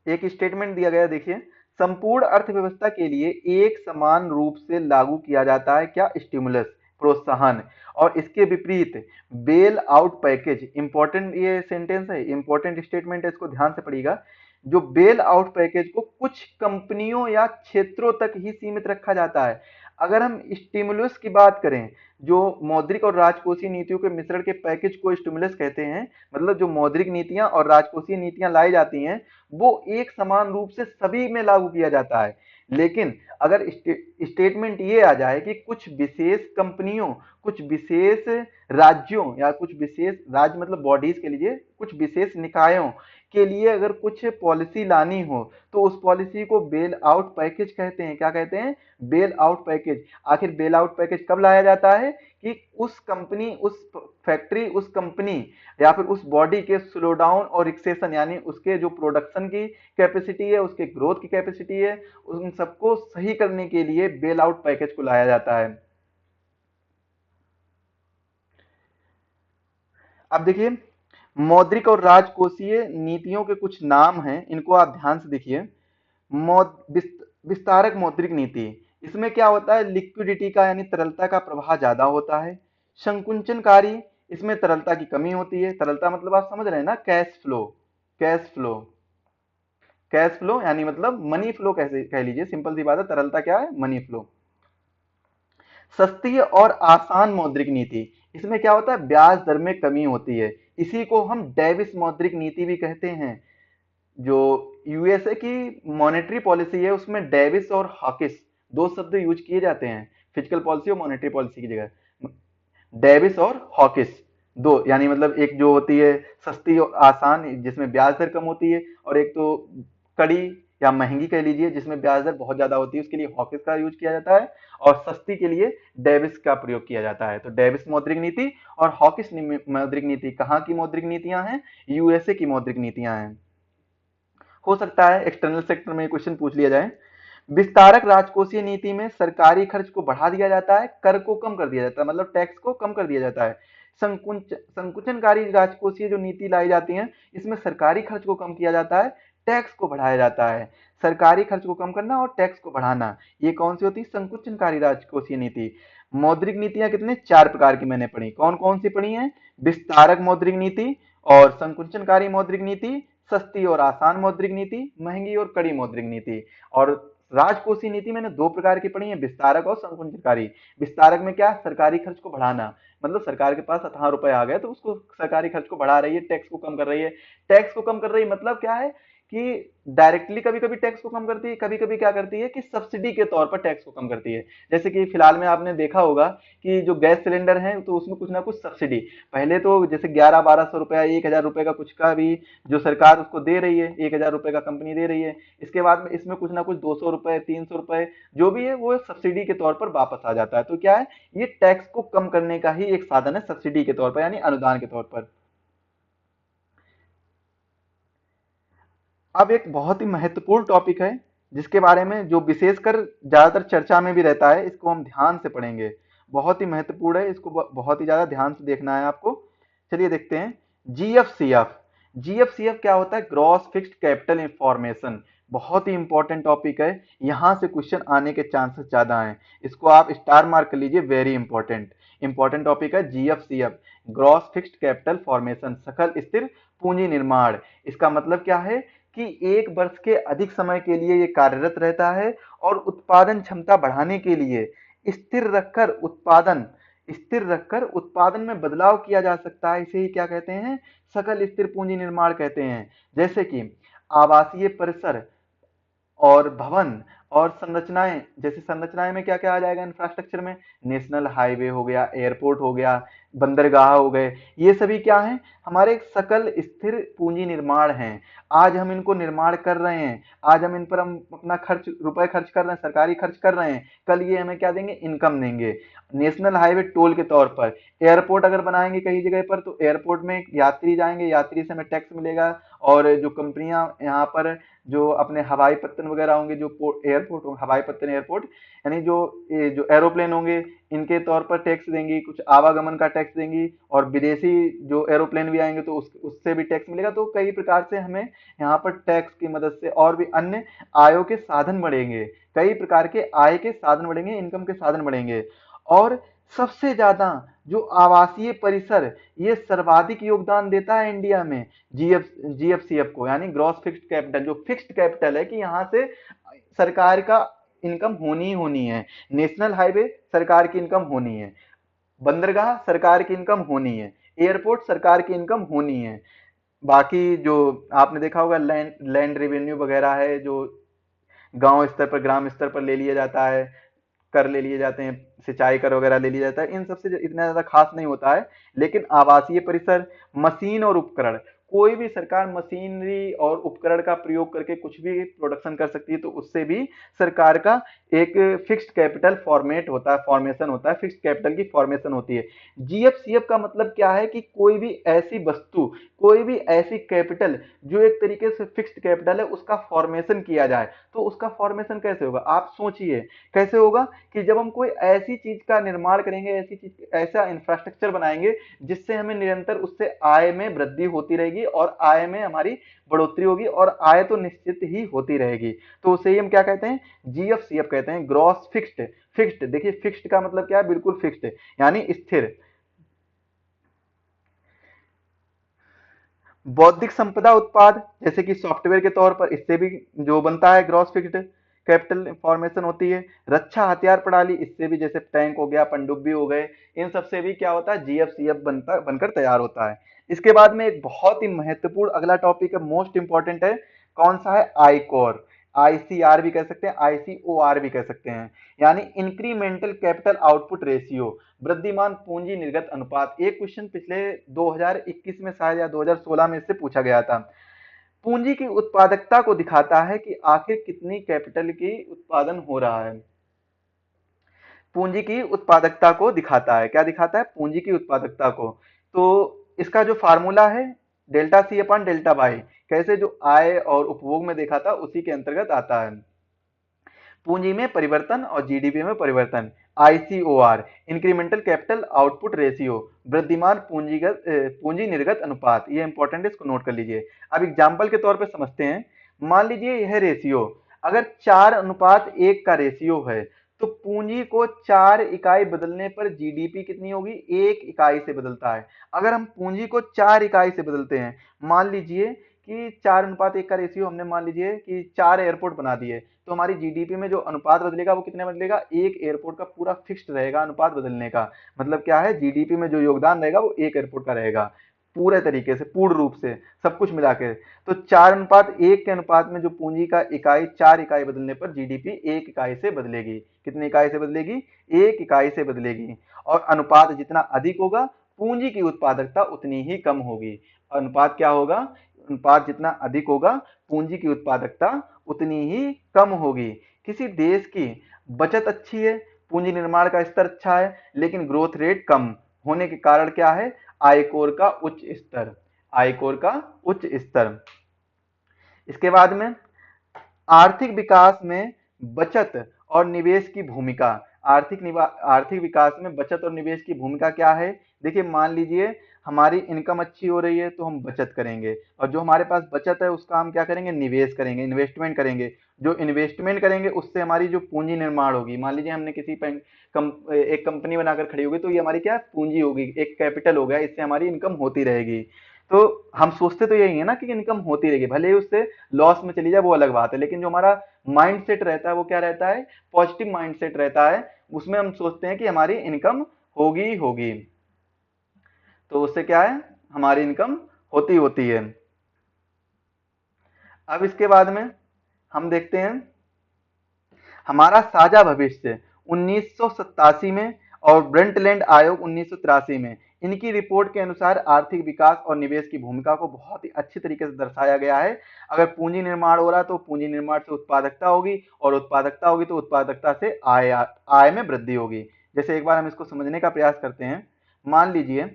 एक स्टेटमेंट दिया गया, देखिए, संपूर्ण अर्थव्यवस्था के लिए एक समान रूप से लागू किया जाता है क्या, स्टिमुलस, प्रोत्साहन, और इसके विपरीत बेल आउट पैकेज, इंपॉर्टेंट ये सेंटेंस है, इंपॉर्टेंट स्टेटमेंट है, इसको ध्यान से पढ़िएगा, जो बेल आउट पैकेज को कुछ कंपनियों या क्षेत्रों तक ही सीमित रखा जाता है। अगर हम स्टिमुलस की बात करें, जो मौद्रिक और राजकोषीय नीतियों के मिश्रण के पैकेज को स्टिमुलस कहते हैं, मतलब जो मौद्रिक नीतियां और राजकोषीय नीतियां लाई जाती हैं वो एक समान रूप से सभी में लागू किया जाता है। लेकिन अगर स्टेटमेंट ये आ जाए कि कुछ विशेष कंपनियों, कुछ विशेष राज्यों या कुछ विशेष राज्य मतलब बॉडीज के लिए, कुछ विशेष निकायों के लिए अगर कुछ पॉलिसी लानी हो तो उस पॉलिसी को बेल आउट पैकेज कहते हैं। क्या कहते हैं, बेल आउट पैकेज। आखिर बेल आउट पैकेज कब लाया जाता है कि उस कंपनी, उस फैक्ट्री, उस कंपनी या फिर उस बॉडी के स्लो डाउन और रिक्सेशन, यानी उसके जो प्रोडक्शन की कैपेसिटी है, उसके ग्रोथ की कैपेसिटी है, उन सबको सही करने के लिए बेल आउट पैकेज को लाया जाता है। अब देखिए, मौद्रिक और राजकोषीय नीतियों के कुछ नाम हैं, इनको आप ध्यान से देखिए। विस्तारक मौद्रिक नीति, इसमें क्या होता है, लिक्विडिटी का यानी तरलता का प्रवाह ज्यादा होता है। संकुचनकारी, इसमें तरलता की कमी होती है। तरलता मतलब आप समझ रहे हैं ना, cash flow, cash flow, cash flow यानी मतलब मनी फ्लो, कैसे कह लीजिए, सिंपल सी बात है, तरलता क्या है, मनी फ्लो। सस्ती और आसान मौद्रिक नीति, इसमें क्या होता है, ब्याज दर में कमी होती है, इसी को हम डेविस मौद्रिक नीति भी कहते हैं। जो यूएसए की मॉनेटरी पॉलिसी है उसमें डेविस और हॉकिस दो शब्द यूज किए जाते हैं, फिजिकल पॉलिसी और मॉनेटरी पॉलिसी की जगह। डेविस और हॉकिस दो, यानी मतलब एक जो होती है सस्ती और आसान जिसमें ब्याज दर कम होती है, और एक तो कड़ी या महंगी कह लीजिए जिसमें ब्याज दर बहुत ज्यादा होती है, उसके लिए हॉकिस का यूज किया जाता है, और सस्ती के लिए डेविस का प्रयोग किया जाता है। तो डेविस मौद्रिक नीति और हॉकिस मौद्रिक नीति कहाँ की मौद्रिक नीतियां हैं, यूएसए की मौद्रिक नीतियां हैं। हो सकता है एक्सटर्नल सेक्टर में क्वेश्चन पूछ लिया जाए। विस्तारक राजकोषीय नीति में सरकारी खर्च को बढ़ा दिया जाता है, कर को कम कर दिया जाता है, मतलब टैक्स को कम कर दिया जाता है। संकुचनकारी राजकोषीय जो नीति लाई जाती है, इसमें सरकारी खर्च को कम किया जाता है, टैक्स को बढ़ाया जाता है। सरकारी खर्च को कम करना और टैक्स को बढ़ाना, ये कौन सी होती है, संकुचनकारी राजकोषीय नीति। मौद्रिक नीतियां कितने, चार प्रकार की मैंने पढ़ी, कौन कौन सी पढ़ी हैं, विस्तारक मौद्रिक नीति और संकुचनकारी मौद्रिक नीति, सस्ती और आसान मौद्रिक नीति, महंगी और कड़ी मौद्रिक नीति। और राजकोषीय नीति मैंने दो प्रकार की पढ़ी है, विस्तारक और संकुचनकारी। विस्तारक में क्या, सरकारी खर्च को बढ़ाना, मतलब सरकार के पास अथाह रुपए आ गए तो उसको सरकारी खर्च को बढ़ा रही है, टैक्स को कम कर रही है। टैक्स को कम कर रही है मतलब क्या है कि डायरेक्टली कभी कभी टैक्स को कम करती है, कभी कभी क्या करती है कि सब्सिडी के तौर पर टैक्स को कम करती है। जैसे कि फिलहाल में आपने देखा होगा कि जो गैस सिलेंडर है तो उसमें कुछ ना कुछ सब्सिडी, पहले तो जैसे 1100-1200 रुपया, 1000 रुपए का कुछ का भी जो सरकार उसको दे रही है, 1000 रुपए का कंपनी दे रही है, इसके बाद में इसमें कुछ ना कुछ 200 रुपए, 300 रुपए जो भी है वो सब्सिडी के तौर पर वापस आ जाता है। तो क्या है, ये टैक्स को कम करने का ही एक साधन है, सब्सिडी के तौर पर यानी अनुदान के तौर पर। अब एक बहुत ही महत्वपूर्ण टॉपिक है जिसके बारे में जो विशेषकर ज्यादातर चर्चा में भी रहता है, इसको हम ध्यान से पढ़ेंगे, बहुत ही महत्वपूर्ण है, इसको बहुत ही ज्यादा ध्यान से देखना है आपको। चलिए देखते हैं, जीएफसीएफ। जीएफसीएफ क्या होता है, ग्रॉस फिक्स्ड कैपिटल इंफॉर्मेशन, बहुत ही इंपॉर्टेंट टॉपिक है, यहां से क्वेश्चन आने के चांसेस ज्यादा हैं, इसको आप स्टार मार्क कर लीजिए, वेरी इंपॉर्टेंट इंपॉर्टेंट टॉपिक है GFCF, gross fixed capital formation, सकल स्थिर पूंजी निर्माण। इसका मतलब क्या है कि एक वर्ष के अधिक समय के लिए ये कार्यरत रहता है और उत्पादन क्षमता बढ़ाने के लिए स्थिर रखकर उत्पादन में बदलाव किया जा सकता है, इसे ही क्या कहते हैं, सकल स्थिर पूंजी निर्माण कहते हैं। जैसे कि आवासीय परिसर और भवन और संरचनाएं, जैसे संरचनाएं में क्या क्या आ जाएगा, इंफ्रास्ट्रक्चर में नेशनल हाईवे हो गया, एयरपोर्ट हो गया, बंदरगाह हो गए, ये सभी क्या हैं, हमारे सकल स्थिर पूंजी निर्माण हैं। आज हम इनको निर्माण कर रहे हैं, आज हम इन पर हम अपना रुपए खर्च कर रहे हैं, सरकारी खर्च कर रहे हैं, कल ये हमें क्या देंगे, इनकम देंगे। नेशनल हाईवे टोल के तौर पर, एयरपोर्ट अगर बनाएंगे कहीं जगह पर तो एयरपोर्ट में यात्री जाएंगे, यात्री से हमें टैक्स मिलेगा, और जो कंपनियां यहाँ पर जो अपने हवाई पत्तन वगैरह होंगे, जो एयरपोर्ट होंगे, हवाई पत्तन एयरपोर्ट, यानी जो एरोप्लेन होंगे, इनके तौर पर टैक्स देंगी, कुछ आवागमन का टैक्स देंगी, और विदेशी जो एरोप्लेन भी आएंगे तो उससे भी टैक्स मिलेगा। तो कई प्रकार से हमें यहाँ पर टैक्स की मदद से और भी अन्य आयों के साधन बढ़ेंगे, कई प्रकार के आय के साधन बढ़ेंगे, इनकम के साधन बढ़ेंगे। और सबसे ज्यादा जो आवासीय परिसर, ये सर्वाधिक योगदान देता है इंडिया में जीएफसीएफ को, यानी ग्रॉस फिक्स्ड कैपिटल, जो फिक्स्ड कैपिटल है कि यहाँ से सरकार का इनकम होनी ही होनी है। नेशनल हाईवे सरकार की इनकम होनी है, बंदरगाह सरकार की इनकम होनी है, एयरपोर्ट सरकार की इनकम होनी है। बाकी जो आपने देखा होगा लैंड लैंड रेवेन्यू वगैरह है, जो गांव स्तर पर, ग्राम स्तर पर ले लिया जाता है, कर ले लिए जाते हैं, सिंचाई कर वगैरह ले लिया जाता है, इन सबसे इतना ज्यादा खास नहीं होता है। लेकिन आवासीय परिसर, मशीन और उपकरण, कोई भी सरकार मशीनरी और उपकरण का प्रयोग करके कुछ भी प्रोडक्शन कर सकती है, तो उससे भी सरकार का एक फिक्स्ड कैपिटल फॉर्मेट होता है, फॉर्मेशन होता है, फिक्स्ड कैपिटल की फॉर्मेशन होती है। जीएफसीएफ का मतलब क्या है कि कोई भी ऐसी वस्तु, कोई भी ऐसी कैपिटल जो एक तरीके से फिक्स्ड कैपिटल है, उसका फॉर्मेशन किया जाए। तो उसका फॉर्मेशन कैसे होगा, आप सोचिए कैसे होगा, कि जब हम कोई ऐसी चीज का निर्माण करेंगे, ऐसी चीज, ऐसा इंफ्रास्ट्रक्चर बनाएंगे जिससे हमें निरंतर उससे आय में वृद्धि होती रहेगी, और आय में हमारी बढ़ोतरी होगी, और आय तो निश्चित ही होती रहेगी। तो उसे ही हम क्या कहते हैं, जीएफसीएफ कहते हैं, ग्रॉस फिक्स्ड। फिक्स्ड, देखिए फिक्स्ड का मतलब क्या है, बिल्कुल फिक्स्ड, यानी स्थिर। बौद्धिक संपदा उत्पाद, जैसे कि सॉफ्टवेयर के तौर पर, इससे भी जो बनता है ग्रॉस फिक्स्ड कैपिटल फॉर्मेशन होती है। रक्षा हथियार प्रणाली, इससे भी, जैसे टैंक हो गया, पनडुब्बी हो गए, इन सब से भी क्या होता है, जीएफसीएफ बनकर तैयार होता है। इसके बाद में एक बहुत ही महत्वपूर्ण अगला टॉपिक है, मोस्ट इंपॉर्टेंट है, कौन सा है, आईकोर। आईसीआर भी कह सकते हैं, आईसीओआर भी कह सकते हैं, यानी इंक्रीमेंटल कैपिटल आउटपुट रेशियो, वृद्धिमान पूंजी निर्गत अनुपात। एक क्वेश्चन पिछले 2021 में शायद या 2016 में इससे पूछा गया था। पूंजी की उत्पादकता को दिखाता है कि आखिर कितनी कैपिटल की उत्पादन हो रहा है। पूंजी की उत्पादकता को दिखाता है, क्या दिखाता है, पूंजी की उत्पादकता को। तो इसका जो फार्मूला है, delta C upon delta Y, कैसे, जो आय और उपभोग में देखा था उसी के अंतर्गत आता है। पूंजी में परिवर्तन और जीडीपी में परिवर्तन, ICOR, incremental capital output ratio, वृद्धिमान पूंजी निर्गत अनुपात। ये इंपॉर्टेंट है, इसको नोट कर लीजिए। अब एग्जांपल के तौर पे समझते हैं। मान लीजिए यह रेशियो अगर 4:1 का रेशियो है, तो पूंजी को 4 इकाई बदलने पर जीडीपी कितनी होगी, 1 इकाई से बदलता है। अगर हम पूंजी को 4 इकाई से बदलते हैं, मान लीजिए कि 4:1 का रेशियो, हमने मान लीजिए कि 4 एयरपोर्ट बना दिए, तो हमारी जीडीपी में जो अनुपात बदलेगा वो कितने बदलेगा, एक एयरपोर्ट का पूरा फिक्स्ड रहेगा अनुपात बदलने का। मतलब क्या है, जीडीपी में जो योगदान रहेगा वो एक एयरपोर्ट का रहेगा, पूरे तरीके से, पूर्ण रूप से, सब कुछ मिला के। तो 4:1 के अनुपात में जो पूंजी का इकाई, 4 इकाई बदलने पर जीडीपी 1 इकाई से बदलेगी। कितनी इकाई से बदलेगी, 1 इकाई से बदलेगी। और अनुपात जितना अधिक होगा, पूंजी की उत्पादकता उतनी ही कम होगी। अनुपात क्या होगा, अनुपात जितना अधिक होगा, पूंजी की उत्पादकता उतनी ही कम होगी। किसी देश की बचत अच्छी है, पूंजी निर्माण का स्तर अच्छा है, लेकिन ग्रोथ रेट कम होने के कारण क्या है, आयकोर का उच्च स्तर, आयकोर का उच्च स्तर। इसके बाद में आर्थिक विकास में बचत और निवेश की भूमिका। आर्थिक विकास में बचत और निवेश की भूमिका क्या है, देखिए मान लीजिए हमारी इनकम अच्छी हो रही है तो हम बचत करेंगे, और जो हमारे पास बचत है उसका हम क्या करेंगे, निवेश करेंगे, इन्वेस्टमेंट करेंगे। जो इन्वेस्टमेंट करेंगे उससे हमारी जो पूंजी निर्माण होगी, मान लीजिए हमने एक कंपनी बनाकर खड़ी होगी, तो ये हमारी क्या पूंजी होगी, एक कैपिटल हो गया, इससे हमारी इनकम होती रहेगी। तो हम सोचते तो यही है ना कि इनकम होती रहेगी, भले ही उससे लॉस में चली जाए वो अलग बात है, लेकिन जो हमारा माइंड सेट रहता है वो क्या रहता है, पॉजिटिव माइंड सेट रहता है। उसमें हम सोचते हैं कि हमारी इनकम होगी होगी, तो उससे क्या है, हमारी इनकम होती होती है। अब इसके बाद में हम देखते हैं हमारा साझा भविष्य 1987 में और ब्रंटलैंड आयोग 1983 में, इनकी रिपोर्ट के अनुसार आर्थिक विकास और निवेश की भूमिका को बहुत ही अच्छी तरीके से दर्शाया गया है। अगर पूंजी निर्माण हो रहा है तो पूंजी निर्माण से उत्पादकता होगी, और उत्पादकता होगी तो उत्पादकता से आय में वृद्धि होगी। जैसे एक बार हम इसको समझने का प्रयास करते हैं। मान लीजिए,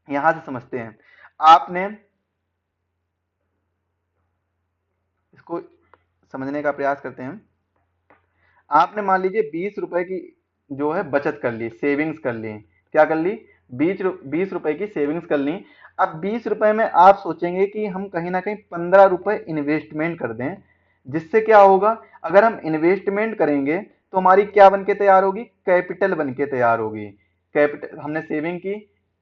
यहां से समझते हैं, आपने इसको समझने का प्रयास करते हैं। आपने मान लीजिए 20 रुपए की जो है बचत कर ली, सेविंग्स कर ली। क्या कर ली? 20 रुपए की सेविंग्स कर ली। अब 20 रुपए में आप सोचेंगे कि हम कहीं ना कहीं 15 रुपए इन्वेस्टमेंट कर दें, जिससे क्या होगा, अगर हम इन्वेस्टमेंट करेंगे तो हमारी क्या बन के तैयार होगी? कैपिटल बन के तैयार होगी। कैपिटल, हमने सेविंग की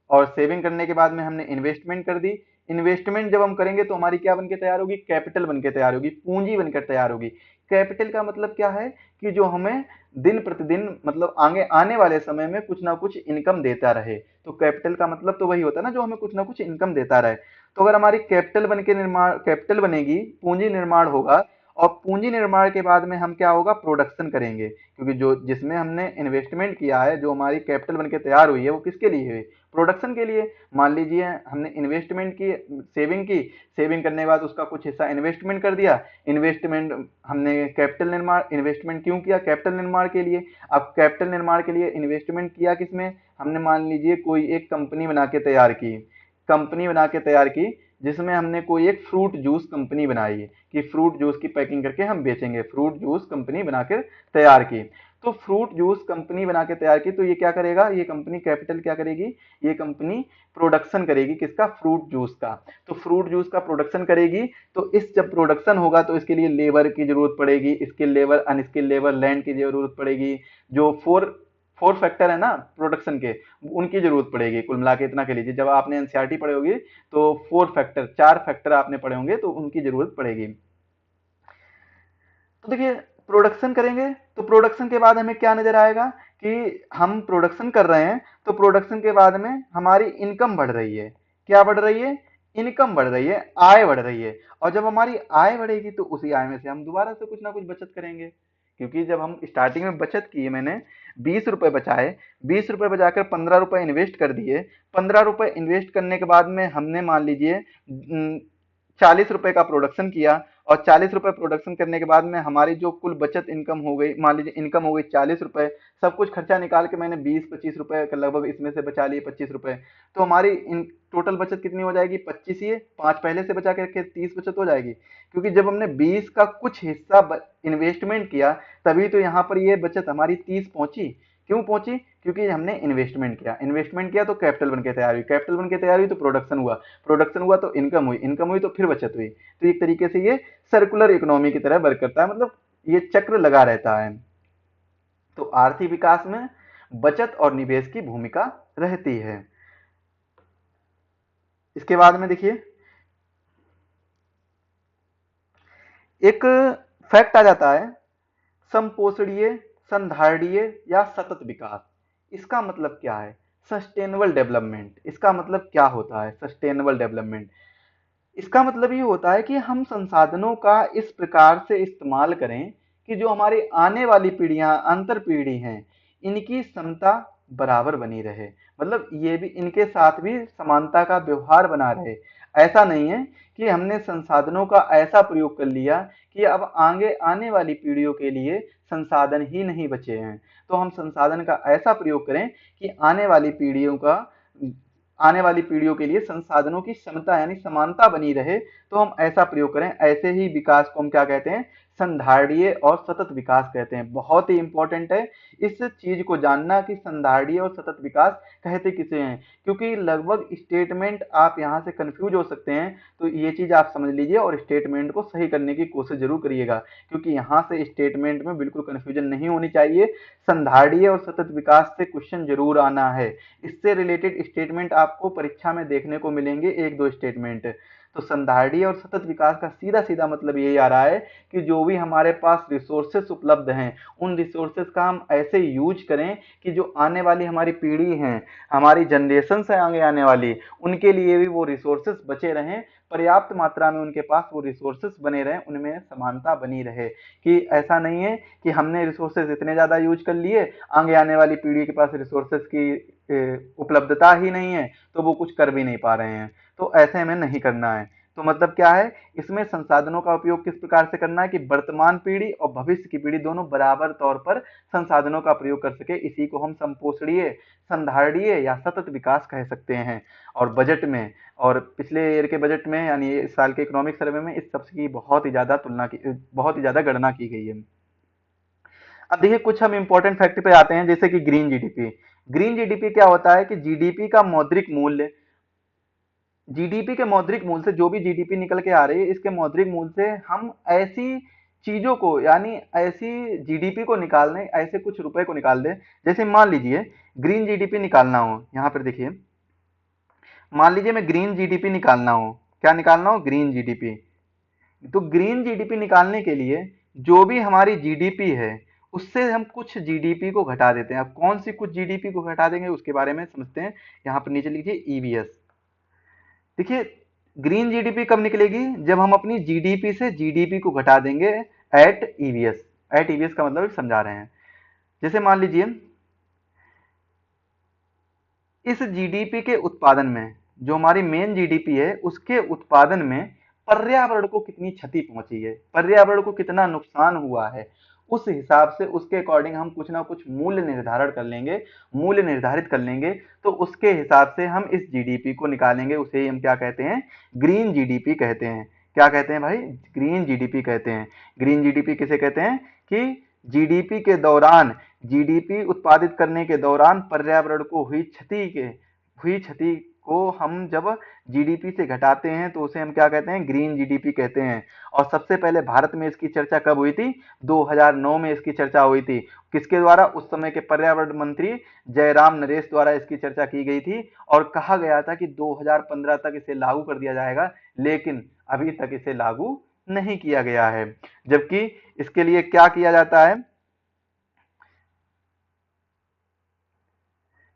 और सेविंग करने के बाद में हमने इन्वेस्टमेंट कर दी। इन्वेस्टमेंट जब हम करेंगे तो हमारी क्या बन के तैयार होगी? कैपिटल बन के तैयार होगी, पूंजी बनकर तैयार होगी। कैपिटल का मतलब क्या है? कि जो हमें दिन प्रतिदिन मतलब आगे आने वाले समय में कुछ ना कुछ इनकम देता रहे। तो कैपिटल का मतलब तो वही होता है ना, जो हमें कुछ ना कुछ इनकम देता रहे। तो अगर हमारी कैपिटल बनेगी, पूंजी निर्माण होगा, और पूंजी निर्माण के बाद में हम क्या होगा? प्रोडक्शन करेंगे, क्योंकि जो जिसमें हमने इन्वेस्टमेंट किया है, जो हमारी कैपिटल बनके तैयार हुई है, वो किसके लिए हुई? प्रोडक्शन के लिए। मान लीजिए हमने इन्वेस्टमेंट की, सेविंग की, सेविंग करने के बाद उसका कुछ हिस्सा इन्वेस्टमेंट कर दिया। इन्वेस्टमेंट हमने कैपिटल निर्माण, इन्वेस्टमेंट क्यों किया? कैपिटल निर्माण के लिए। अब कैपिटल निर्माण के लिए इन्वेस्टमेंट किया किसमें? हमने मान लीजिए कोई एक कंपनी बना के तैयार की, कंपनी बना के तैयार की, जिसमें हमने कोई एक फ्रूट जूस कंपनी बनाई कि फ्रूट जूस की पैकिंग करके हम बेचेंगे। फ्रूट जूस कंपनी बनाकर तैयार की। तो फ्रूट जूस कंपनी बना के तैयार की, तो ये क्या करेगा? ये कंपनी कैपिटल क्या करेगी? ये कंपनी प्रोडक्शन करेगी किसका? फ्रूट जूस का। तो फ्रूट जूस का प्रोडक्शन करेगी, तो इस जब प्रोडक्शन होगा तो इसके लिए लेबर की जरूरत पड़ेगी, skill labour, unskilled labour, land की जरूरत पड़ेगी। जो फोर फोर फैक्टर है ना प्रोडक्शन के, उनकी जरूरत पड़ेगी। कुल मिला के इतना कह लीजिए, जब आपने एनसीईआरटी पढ़े होगी तो 4 फैक्टर, 4 फैक्टर आपने पढ़े होंगे, तो उनकी जरूरत पड़ेगी। तो देखिए, प्रोडक्शन करेंगे तो प्रोडक्शन के बाद हमें क्या नजर आएगा कि हम प्रोडक्शन कर रहे हैं, तो प्रोडक्शन के बाद में हमारी इनकम बढ़ रही है। क्या बढ़ रही है? इनकम बढ़ रही है, आय बढ़ रही है। और जब हमारी आय बढ़ेगी तो उसी आय में से हम दोबारा से कुछ ना कुछ बचत करेंगे, क्योंकि जब हम स्टार्टिंग में बचत की, मैंने 20 रुपए बचाए, 20 रुपए बचाकर 15 रुपए इन्वेस्ट कर दिए। 15 रुपए इन्वेस्ट करने के बाद में हमने मान लीजिए 40 रुपए का प्रोडक्शन किया, और 40 रुपए प्रोडक्शन करने के बाद में हमारी जो कुल बचत इनकम हो गई, मान लीजिए इनकम हो गई 40 रुपए। सब कुछ खर्चा निकाल के मैंने 20-25 रुपए का लगभग इसमें से बचा लिए, 25 रुपए। तो हमारी इन टोटल बचत कितनी हो जाएगी? 25 ही है, 5 पहले से बचा के रखे, 30 बचत हो जाएगी। क्योंकि जब हमने 20 का कुछ हिस्सा इन्वेस्टमेंट किया, तभी तो यहाँ पर ये बचत हमारी 30 पहुंची। क्यों पहुंची? क्योंकि हमने इन्वेस्टमेंट किया, इन्वेस्टमेंट किया तो कैपिटल बन के तैयार हुई, कैपिटल बन के तैयार हुई तो प्रोडक्शन हुआ, प्रोडक्शन हुआ तो इनकम हुई, इनकम हुई तो फिर बचत हुई। तो एक तरीके से ये सर्कुलर इकोनॉमी की तरह वर्क करता है, मतलब ये चक्र लगा रहता है। तो आर्थिक विकास में बचत और निवेश की भूमिका रहती है। इसके बाद में देखिए, एक फैक्ट आ जाता है, संपोषणीय, संधारणीय या सतत विकास। इसका मतलब क्या है? Sustainable development. इसका मतलब क्या होता है सस्टेनेबल डेवलपमेंट? इसका मतलब ये होता है कि हम संसाधनों का इस प्रकार से इस्तेमाल करें कि जो हमारी आने वाली पीढ़ियां, अंतर पीढ़ी हैं, इनकी क्षमता बराबर बनी रहे। मतलब ये भी, इनके साथ भी समानता का व्यवहार बना रहे। ऐसा नहीं है कि हमने संसाधनों का ऐसा प्रयोग कर लिया कि अब आगे आने वाली पीढ़ियों के लिए संसाधन ही नहीं बचे हैं। तो हम संसाधन का ऐसा प्रयोग करें कि आने वाली पीढ़ियों के लिए संसाधनों की क्षमता यानी समानता बनी रहे। तो हम ऐसा प्रयोग करें। ऐसे ही विकास को हम क्या कहते हैं? संधारणीय और सतत विकास कहते हैं। बहुत ही इंपॉर्टेंट है इस चीज को जानना कि संधारणीय और सतत विकास कहते किसे हैं, क्योंकि लगभग स्टेटमेंट आप यहाँ से कंफ्यूज हो सकते हैं। तो ये चीज आप समझ लीजिए और स्टेटमेंट को सही करने की कोशिश जरूर करिएगा, क्योंकि यहाँ से स्टेटमेंट में बिल्कुल कंफ्यूजन नहीं होनी चाहिए। संधारणीय और सतत विकास से क्वेश्चन जरूर आना है। इससे रिलेटेड स्टेटमेंट आपको परीक्षा में देखने को मिलेंगे, 1-2 स्टेटमेंट। तो संधारणीय और सतत विकास का सीधा सीधा मतलब यही आ रहा है कि जो भी हमारे पास रिसोर्सेस उपलब्ध हैं, उन रिसोर्सेस का हम ऐसे यूज करें कि जो आने वाली हमारी पीढ़ी है, हमारी जनरेशन से आगे आने वाली, उनके लिए भी वो रिसोर्सेस बचे रहें, पर्याप्त मात्रा में उनके पास वो रिसोर्सेस बने रहें, उनमें समानता बनी रहे। कि ऐसा नहीं है कि हमने रिसोर्सेज इतने ज्यादा यूज कर लिए, आगे आने वाली पीढ़ी के पास रिसोर्सेज की उपलब्धता ही नहीं है, तो वो कुछ कर भी नहीं पा रहे हैं। तो ऐसे हमें नहीं करना है। तो मतलब क्या है, इसमें संसाधनों का उपयोग किस प्रकार से करना है कि वर्तमान पीढ़ी और भविष्य की पीढ़ी दोनों बराबर तौर पर संसाधनों का प्रयोग कर सके। इसी को हम संपोषणीय, संधारणीय या सतत विकास कह सकते हैं। और बजट में, और पिछले ईयर के बजट में यानी इस साल के इकोनॉमिक सर्वे में इस सब की बहुत ही ज्यादा बहुत ही ज्यादा गणना की गई है। अब देखिए कुछ हम इंपॉर्टेंट फैक्ट पे आते हैं, जैसे कि ग्रीन जीडीपी। ग्रीन जीडीपी क्या होता है कि जीडीपी का मौद्रिक मूल्य, जीडीपी के मौद्रिक मूल्य से जो भी जीडीपी निकल के आ रही है, इसके मौद्रिक मूल्य से हम ऐसी चीजों को यानी ऐसी जीडीपी को निकालने, ऐसे कुछ रुपए को निकाल दे। जैसे मान लीजिए ग्रीन जीडीपी निकालना हो, यहाँ पर देखिए मान लीजिए मैं ग्रीन जीडीपी निकालना हो, क्या निकालना हो, ग्रीन जीडीपी। तो ग्रीन जीडीपी निकालने के लिए जो भी हमारी जीडीपी है उससे हम कुछ जीडीपी को घटा देते हैं। अब कौन सी कुछ जीडीपी को घटा देंगे उसके बारे में समझते हैं। यहाँ पर नीचे लिखिए ईवीएस। देखिए ग्रीन जीडीपी कब निकलेगी, जब हम अपनी जीडीपी से जीडीपी को घटा देंगे एट ईवीएस। एट ईवीएस का मतलब समझा रहे हैं। जैसे मान लीजिए इस जीडीपी के उत्पादन में, जो हमारी मेन जीडीपी है उसके उत्पादन में पर्यावरण को कितनी क्षति पहुंची है, पर्यावरण को कितना नुकसान हुआ है, उस हिसाब से उसके अकॉर्डिंग हम कुछ ना कुछ मूल्य निर्धारण कर लेंगे, मूल्य निर्धारित कर लेंगे। तो उसके हिसाब से हम इस जीडीपी को निकालेंगे, उसे हम क्या कहते हैं, ग्रीन जीडीपी कहते हैं। क्या कहते हैं भाई, ग्रीन जीडीपी कहते हैं। ग्रीन जीडीपी किसे कहते हैं कि जीडीपी के दौरान, जीडीपी उत्पादित करने के दौरान पर्यावरण को हुई क्षति को हम जब जीडीपी से घटाते हैं तो उसे हम क्या कहते हैं, ग्रीन जीडीपी कहते हैं। और सबसे पहले भारत में इसकी चर्चा कब हुई थी, 2009 में इसकी चर्चा हुई थी। किसके द्वारा, उस समय के पर्यावरण मंत्री जयराम नरेश द्वारा इसकी चर्चा की गई थी। और कहा गया था कि 2015 तक इसे लागू कर दिया जाएगा, लेकिन अभी तक इसे लागू नहीं किया गया है। जबकि इसके लिए क्या किया जाता है,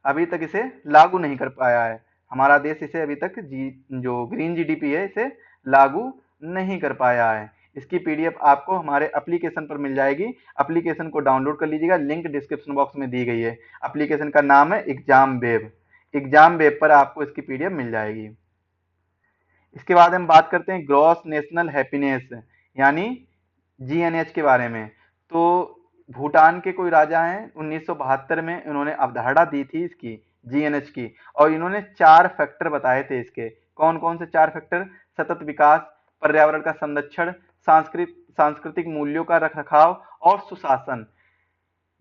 अभी तक इसे लागू नहीं कर पाया है हमारा देश। इसे अभी तक जो ग्रीन जीडीपी है इसे लागू नहीं कर पाया है। इसकी पीडीएफ आपको हमारे एप्लीकेशन पर मिल जाएगी। एप्लीकेशन को डाउनलोड कर लीजिएगा, लिंक डिस्क्रिप्शन बॉक्स में दी गई है। एप्लीकेशन का नाम है एग्जाम वेब। एग्जाम वेब पर आपको इसकी पीडीएफ मिल जाएगी। इसके बाद हम बात करते हैं ग्रॉस नेशनल हैप्पीनेस यानी जीएनएच के बारे में। तो भूटान के कोई राजा हैं, 1972 में इन्होंने अवधारणा दी थी इसकी, जीएनएच की। और इन्होंने 4 फैक्टर बताए थे इसके। कौन कौन से 4 फैक्टर, सतत विकास, पर्यावरण का संरक्षण, सांस्कृतिक मूल्यों का रखरखाव और सुशासन।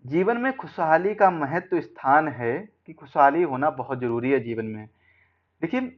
जीवन में खुशहाली का महत्व स्थान है कि खुशहाली होना बहुत जरूरी है जीवन में। देखिए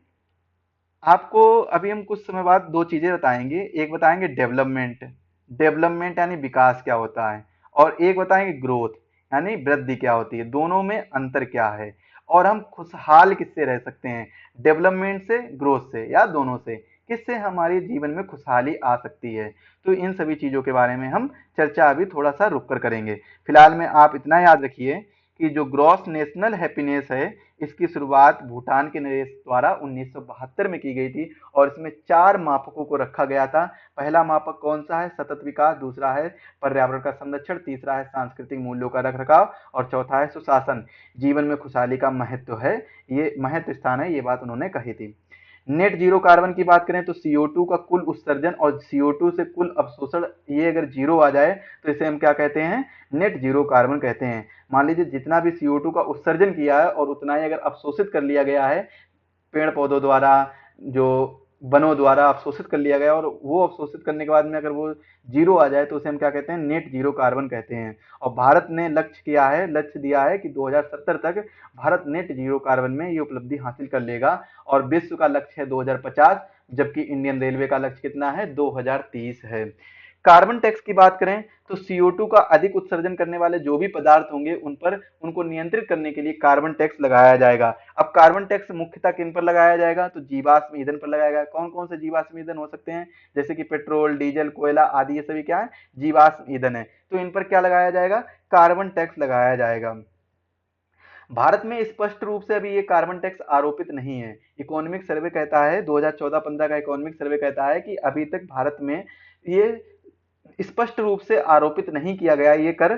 आपको अभी हम कुछ समय बाद 2 चीजें बताएंगे। एक बताएंगे डेवलपमेंट, डेवलपमेंट यानी विकास क्या होता है, और एक बताएंगे ग्रोथ यानी वृद्धि क्या होती है, दोनों में अंतर क्या है। और हम खुशहाल किससे रह सकते हैं, डेवलपमेंट से, ग्रोथ से, या दोनों से, किससे हमारे जीवन में खुशहाली आ सकती है। तो इन सभी चीजों के बारे में हम चर्चा अभी थोड़ा सा रुक कर करेंगे। फिलहाल में आप इतना याद रखिए कि जो ग्रॉस नेशनल हैप्पीनेस है, इसकी शुरुआत भूटान के नरेश द्वारा 1972 में की गई थी। और इसमें 4 मापकों को रखा गया था। पहला मापक कौन सा है, सतत विकास, दूसरा है पर्यावरण का संरक्षण, तीसरा है सांस्कृतिक मूल्यों का रखरखाव, और चौथा है सुशासन। जीवन में खुशहाली का महत्व है, ये महत्व स्थान है, ये बात उन्होंने कही थी। नेट जीरो कार्बन की बात करें तो CO2 का कुल उत्सर्जन और CO2 से कुल अवशोषण, ये अगर जीरो आ जाए तो इसे हम क्या कहते हैं, नेट जीरो कार्बन कहते हैं। मान लीजिए जितना भी CO2 का उत्सर्जन किया है और उतना ही अगर अवशोषित कर लिया गया है पेड़ पौधों द्वारा, जो वनों द्वारा अवशोषित कर लिया गया, और वो अवशोषित करने के बाद में अगर वो जीरो आ जाए तो उसे हम क्या कहते हैं, नेट जीरो कार्बन कहते हैं। और भारत ने लक्ष्य दिया है कि 2070 तक भारत नेट जीरो कार्बन में ये उपलब्धि हासिल कर लेगा। और विश्व का लक्ष्य है 2050, जबकि इंडियन रेलवे का लक्ष्य कितना है, 2030 है। कार्बन टैक्स की बात करें तो CO2 का अधिक उत्सर्जन करने वाले जो भी पदार्थ होंगे उन पर, उनको नियंत्रित करने के लिए कार्बन टैक्स लगाया जाएगा। अब कार्बन टैक्स मुख्यतः किन पर लगाया जाएगा, तो जीवाश्म ईंधन पर लगाया जाएगा। कौन कौन से जीवाश्म ईंधन हो सकते हैं, जैसे कि पेट्रोल, डीजल, कोयला आदि, ये सभी क्या है, जीवाश्म ईंधन है। तो इन पर क्या लगाया जाएगा, कार्बन टैक्स लगाया जाएगा। भारत में स्पष्ट रूप से अभी ये कार्बन टैक्स आरोपित नहीं है। इकोनॉमिक सर्वे कहता है, 2014-15 का इकोनॉमिक सर्वे कहता है कि अभी तक भारत में ये स्पष्ट रूप से आरोपित नहीं किया गया ये कर।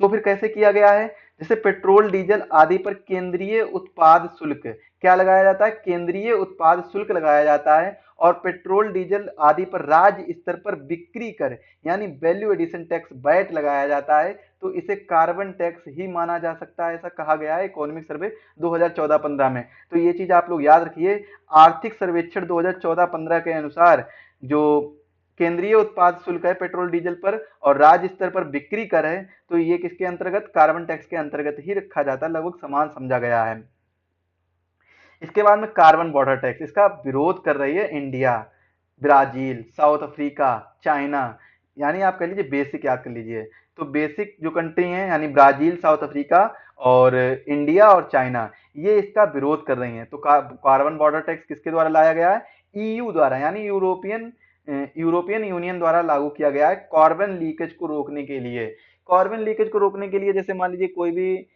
तो फिर कैसे किया गया है, जैसे पेट्रोल, डीजल आदि पर केंद्रीय उत्पाद शुल्क क्या लगाया जाता है, केंद्रीय उत्पाद शुल्क लगाया जाता है। और पेट्रोल डीजल आदि पर राज्य स्तर पर बिक्री कर यानी वैल्यू एडिशन टैक्स वैट लगाया जाता है तो इसे कार्बन टैक्स ही माना जा सकता है, ऐसा कहा गया है इकोनॉमिक सर्वे 2014-15 में। तो ये चीज आप लोग याद रखिए। आर्थिक सर्वेक्षण 2014-15 के अनुसार जो केंद्रीय उत्पाद शुल्क है पेट्रोल डीजल पर और राज्य स्तर पर बिक्री कर है, तो ये किसके अंतर्गत, कार्बन टैक्स के अंतर्गत ही रखा जाता है, लगभग समान समझा गया है। इसके बाद में कार्बन बॉर्डर टैक्स, इसका विरोध कर रही है India, Brazil, south Africa, China, यानी आप कह लीजिए बेसिक याद कर लीजिए। तो बेसिक जो कंट्री हैं यानी ब्राजील, साउथ अफ्रीका और इंडिया और चाइना, ये इसका विरोध कर रही हैं। तो कार्बन बॉर्डर टैक्स किसके द्वारा लाया गया है, ईयू द्वारा यानी यूरोपियन यूनियन द्वारा लागू किया गया है कार्बन लीकेज को रोकने के लिए। कार्बन लीकेज को रोकने के लिए जैसे मान लीजिए कोई भी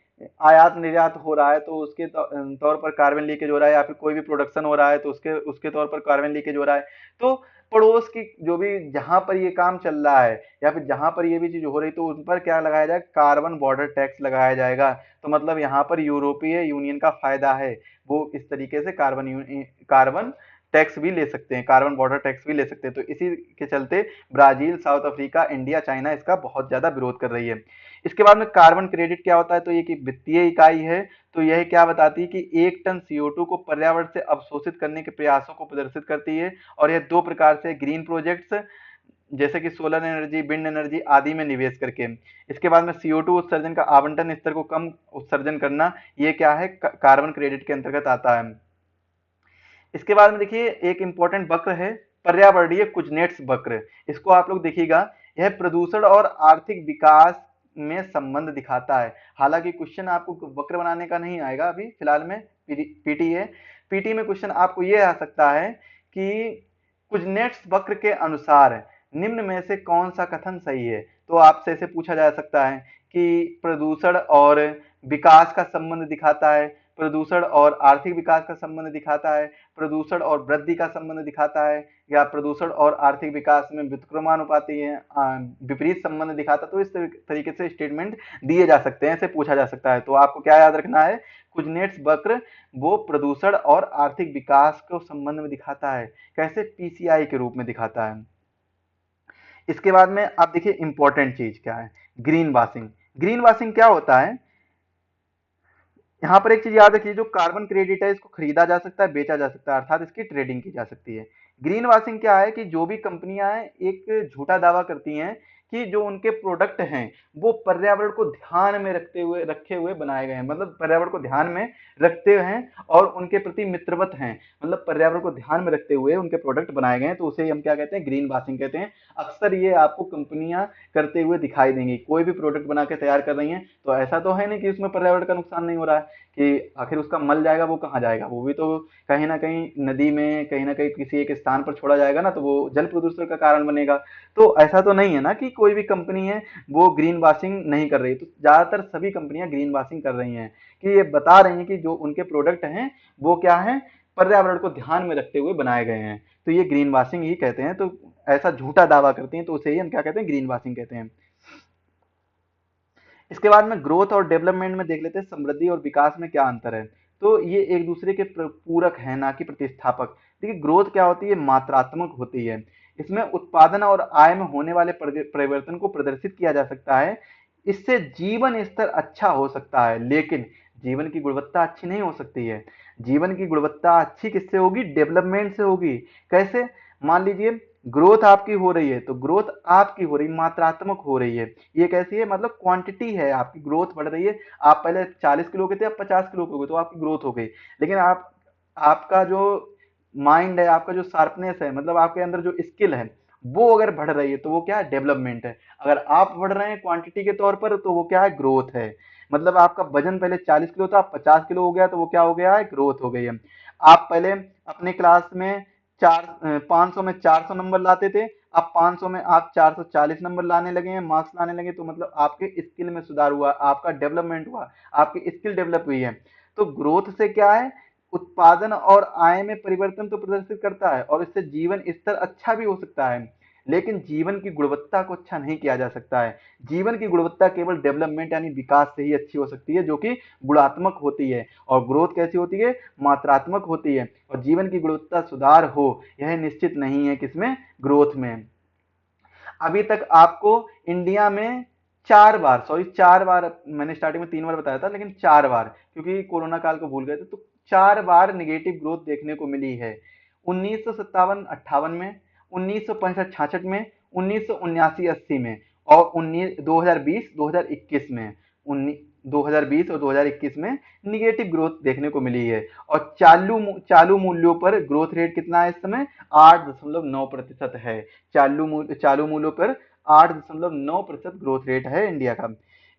आयात निर्यात हो रहा है तो उसके तौर पर कार्बन लीकेज हो रहा है, या फिर कोई भी प्रोडक्शन हो रहा है तो उसके उसके तौर पर कार्बन लीकेज हो रहा है। तो पड़ोस की जो भी जहां पर ये काम चल रहा है या फिर जहां पर ये भी चीज हो रही तो उन पर क्या लगाया जाए, कार्बन बॉर्डर टैक्स लगाया जाएगा। तो मतलब यहाँ पर यूरोपीय यूनियन का फायदा है, वो इस तरीके से कार्बन टैक्स भी ले सकते हैं, कार्बन बॉर्डर टैक्स भी ले सकते हैं। तो इसी के चलते Brazil, south Africa, India, China इसका बहुत ज्यादा विरोध कर रही है। इसके बाद में कार्बन क्रेडिट क्या होता है, तो ये की वित्तीय इकाई है। तो यह क्या बताती है कि 1 टन CO2 को पर्यावरण से अवशोषित करने के प्रयासों को प्रदर्शित करती है। और यह दो प्रकार से, ग्रीन प्रोजेक्ट्स जैसे कि सोलर एनर्जी, विंड एनर्जी आदि में निवेश करके। इसके बाद में CO2 उत्सर्जन का आवंटन स्तर को कम उत्सर्जन करना, ये क्या है, कार्बन क्रेडिट के अंतर्गत आता है। इसके बाद में देखिए एक इंपॉर्टेंट वक्र है, पर्यावरणीय कुजनेट्स वक्र। इसको आप लोग देखिएगा, यह प्रदूषण और आर्थिक विकास में संबंध दिखाता है। हालांकि क्वेश्चन आपको वक्र बनाने का नहीं आएगा अभी फिलहाल में, पीटी है। पीटी में क्वेश्चन आपको यह आ सकता है कि कुजनेट्स वक्र के अनुसार निम्न में से कौन सा कथन सही है। तो आपसे इसे पूछा जा सकता है कि प्रदूषण और विकास का संबंध दिखाता है, प्रदूषण और आर्थिक विकास का संबंध दिखाता है, प्रदूषण और वृद्धि का संबंध दिखाता है, या प्रदूषण और आर्थिक विकास में व्युत्क्रमानुपाती है विपरीत संबंध दिखाता है। तो इस तरीके से स्टेटमेंट दिए जा सकते हैं, इसे पूछा जा सकता है। तो आपको क्या याद रखना है, कुजनेट्स वक्र वो प्रदूषण और आर्थिक विकास को संबंध में दिखाता है, कैसे, पीसीआई के रूप में दिखाता है। इसके बाद में आप देखिए इंपॉर्टेंट चीज क्या है, ग्रीन वॉशिंग। ग्रीन वॉशिंग क्या होता है, यहाँ पर एक चीज याद रखिए, जो कार्बन क्रेडिट है इसको खरीदा जा सकता है, बेचा जा सकता है, अर्थात इसकी ट्रेडिंग की जा सकती है। ग्रीन वॉशिंग क्या है कि जो भी कंपनियां हैं एक झूठा दावा करती हैं कि जो उनके प्रोडक्ट हैं वो पर्यावरण को ध्यान में रखे हुए बनाए गए हैं, मतलब पर्यावरण को ध्यान में रखते हैं और उनके प्रति मित्रवत हैं, मतलब पर्यावरण को ध्यान में रखते हुए उनके प्रोडक्ट बनाए गए हैं, तो उसे हम क्या कहते हैं, ग्रीन वॉशिंग कहते हैं। अक्सर ये आपको कंपनियां करते हुए दिखाई देंगी, कोई भी प्रोडक्ट बना के तैयार कर रही हैं तो ऐसा तो है नहीं कि उसमें पर्यावरण का नुकसान नहीं हो रहा है, कि आखिर उसका मल जाएगा वो कहाँ जाएगा, वो भी तो कहीं ना कहीं नदी में, कहीं ना कहीं किसी एक स्थान पर छोड़ा जाएगा ना, तो वो जल प्रदूषण का कारण बनेगा। तो ऐसा तो नहीं है ना कि कोई भी कंपनी है वो ग्रीन वॉशिंग नहीं कर रही। तो ज्यादातर सभी कंपनियां ग्रीन वॉशिंग कर रही हैं, कि ये बता रही हैं कि जो उनके प्रोडक्ट हैं वो क्या है, पर्यावरण को ध्यान में रखते हुए बनाए गए हैं, तो ये ग्रीन वॉशिंग ही कहते हैं। तो ऐसा झूठा दावा करती हैं तो उसे ही हम क्या कहते हैं, ग्रीन वॉशिंग कहते हैं। इसके बाद में ग्रोथ और डेवलपमेंट में देख लेते हैं, समृद्धि और विकास में क्या अंतर है। तो ये एक दूसरे के पूरक हैं, ना कि प्रतिस्थापक। देखिए ग्रोथ क्या होती है, मात्रात्मक होती है, इसमें उत्पादन और आय में होने वाले परिवर्तन को प्रदर्शित किया जा सकता है। इससे जीवन स्तर अच्छा हो सकता है, लेकिन जीवन की गुणवत्ता अच्छी नहीं हो सकती है। जीवन की गुणवत्ता अच्छी किससे होगी, डेवलपमेंट से होगी। कैसे, मान लीजिए ग्रोथ आपकी हो रही है तो ग्रोथ आपकी हो रही, मात्रात्मक हो रही है। ये कैसी है, मतलब क्वांटिटी है, आपकी ग्रोथ बढ़ रही है। आप पहले 40 किलो के थे, अब 50 किलो के हो गए, तो आपकी ग्रोथ हो गई। लेकिन आपका जो माइंड है, आपका जो शार्पनेस है, मतलब आपके अंदर जो स्किल है वो अगर बढ़ रही है तो वो क्या है, डेवलपमेंट है। अगर आप बढ़ रहे हैं क्वांटिटी के तौर पर तो वो क्या है, ग्रोथ है। मतलब आपका वजन पहले 40 किलो था, अब 50 किलो हो गया, तो वो क्या हो गया है, ग्रोथ हो गई है। आप पहले अपने क्लास में 500 में 400 नंबर लाते थे, अब 500 में आप 440 नंबर लाने लगे हैं, मार्क्स लाने लगे, तो मतलब आपके स्किल में सुधार हुआ, आपका डेवलपमेंट हुआ, आपकी स्किल डेवलप हुई है। तो ग्रोथ से क्या है, उत्पादन और आय में परिवर्तन तो प्रदर्शित करता है और इससे जीवन स्तर अच्छा भी हो सकता है, लेकिन जीवन की गुणवत्ता को अच्छा नहीं किया जा सकता है। जीवन की गुणवत्ता केवल डेवलपमेंट यानी विकास से ही अच्छी हो सकती है, जो कि गुणात्मक होती है। और ग्रोथ कैसी होती है? मात्रात्मक होती है। और जीवन की गुणवत्ता सुधार हो यह निश्चित नहीं है किसमें? ग्रोथ में। अभी तक आपको इंडिया में 4 बार, सॉरी 4 बार, मैंने स्टार्टिंग में 3 बार बताया था, लेकिन 4 बार, क्योंकि कोरोना काल को भूल गए थे, तो 4 बार निगेटिव ग्रोथ देखने को मिली है। 1957-58 में, 1965-66 में, 1979-80 में, और 2020-2021 में। 2020 और 2021 में निगेटिव ग्रोथ देखने को मिली है। और चालू मूल्यों पर ग्रोथ रेट कितना है इस समय? 8.9% है। चालू मूल्यों पर 8.9% ग्रोथ रेट है इंडिया का।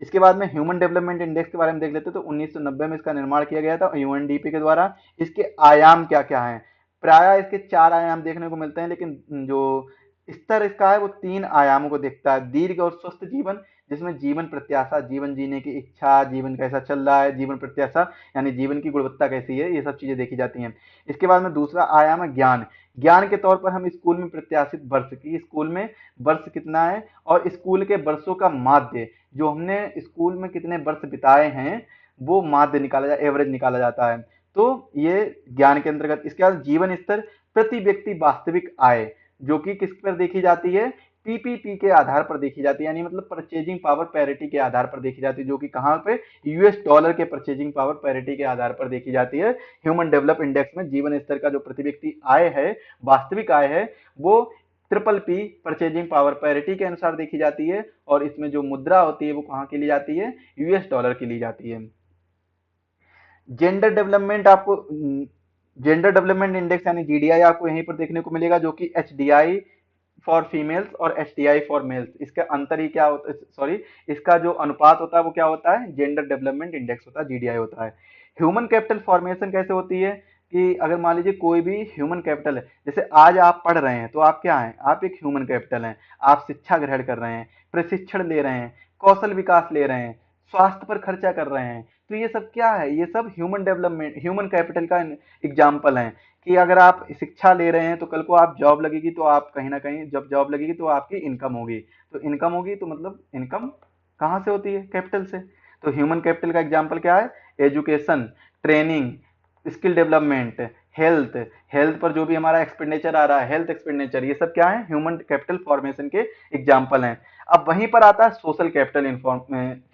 इसके बाद में ह्यूमन डेवलपमेंट इंडेक्स के बारे में देख लेते हैं। तो 1990 में इसका निर्माण किया गया था यूएनडीपी के द्वारा। इसके आयाम क्या क्या हैं? प्राय इसके 4 आयाम देखने को मिलते हैं, लेकिन जो स्तर इसका है वो 3 आयामों को देखता है। दीर्घ और स्वस्थ जीवन, जिसमें जीवन प्रत्याशा, जीवन जीने की इच्छा, जीवन कैसा चल रहा है, जीवन प्रत्याशा यानी जीवन की गुणवत्ता कैसी है, ये सब चीजें देखी जाती हैं। इसके बाद में दूसरा आयाम है ज्ञान। ज्ञान के तौर पर हम स्कूल में प्रत्याशित वर्ष की, स्कूल में वर्ष कितना है, और स्कूल के वर्षों का माध्य, जो हमने स्कूल में कितने वर्ष बिताए हैं, वो माध्य निकाला जाए, एवरेज निकाला जाता है। तो ये ज्ञान के अंतर्गत। इसके बाद जीवन स्तर, प्रति व्यक्ति वास्तविक आय, जो कि किस पर देखी जाती है? पीपीपी के आधार पर देखी जाती है, यानी मतलब परचेजिंग पावर पैरिटी के आधार पर देखी जाती है, जो कि कहां पे? यूएस डॉलर के परचेजिंग पावर पैरिटी के आधार पर देखी जाती है। ह्यूमन डेवलप इंडेक्स में जीवन स्तर का जो प्रति व्यक्ति आय है, वास्तविक आय है, वो triple P purchasing power parity के अनुसार देखी जाती है। और इसमें जो मुद्रा होती है वो कहां की ली जाती है? यूएस डॉलर की ली जाती है। जेंडर डेवलपमेंट आपको जेंडर डेवलपमेंट इंडेक्स यानी जीडीआई आपको यहीं पर देखने को मिलेगा, जो कि एचडीआई फॉर फीमेल्स और एचडीआई फॉर मेल्स, इसका अंतर ही क्या होता है, सॉरी, इसका जो अनुपात होता है वो क्या होता है? जेंडर डेवलपमेंट इंडेक्स होता है, जीडीआई होता है। ह्यूमन कैपिटल फॉर्मेशन कैसे होती है? कि अगर मान लीजिए कोई भी ह्यूमन कैपिटल है, जैसे आज आप पढ़ रहे हैं तो आप क्या हैं? आप एक ह्यूमन कैपिटल हैं। आप शिक्षा ग्रहण कर रहे हैं, प्रशिक्षण ले रहे हैं, कौशल विकास ले रहे हैं, स्वास्थ्य पर खर्चा कर रहे हैं, तो ये सब क्या है? ये सब ह्यूमन डेवलपमेंट, ह्यूमन कैपिटल का एग्जाम्पल है। कि अगर आप शिक्षा ले रहे हैं तो कल को आप जॉब लगेगी, तो आप कहीं ना कहीं जब जॉब लगेगी तो आपकी इनकम होगी। तो इनकम होगी तो मतलब इनकम कहाँ से होती है? कैपिटल से। तो ह्यूमन कैपिटल का एग्जाम्पल क्या है? Education, training, skill development, health, health पर जो भी हमारा एक्सपेंडिचर आ रहा है, हेल्थ एक्सपेंडिचर, ये सब क्या है? ह्यूमन कैपिटल फॉर्मेशन के एग्जाम्पल हैं। अब वहीं पर आता है सोशल कैपिटल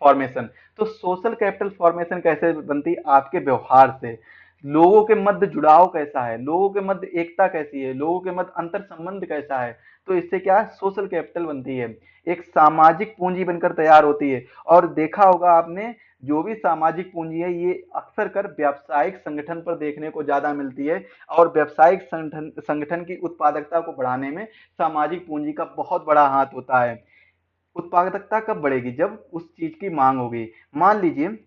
फॉर्मेशन। तो सोशल कैपिटल फॉर्मेशन कैसे बनती है? आपके व्यवहार से। लोगों के मध्य जुड़ाव कैसा है, लोगों के मध्य एकता कैसी है, लोगों के मध्य अंतर संबंध कैसा है, तो इससे क्या है? सोशल कैपिटल बनती है, एक सामाजिक पूंजी बनकर तैयार होती है। और देखा होगा आपने, जो भी सामाजिक पूंजी है ये अक्सर कर व्यावसायिक संगठन पर देखने को ज्यादा मिलती है। और व्यावसायिक संगठन की उत्पादकता को बढ़ाने में सामाजिक पूंजी का बहुत बड़ा हाथ होता है। उत्पादकता कब बढ़ेगी? जब उस चीज की मांग होगी। मान लीजिए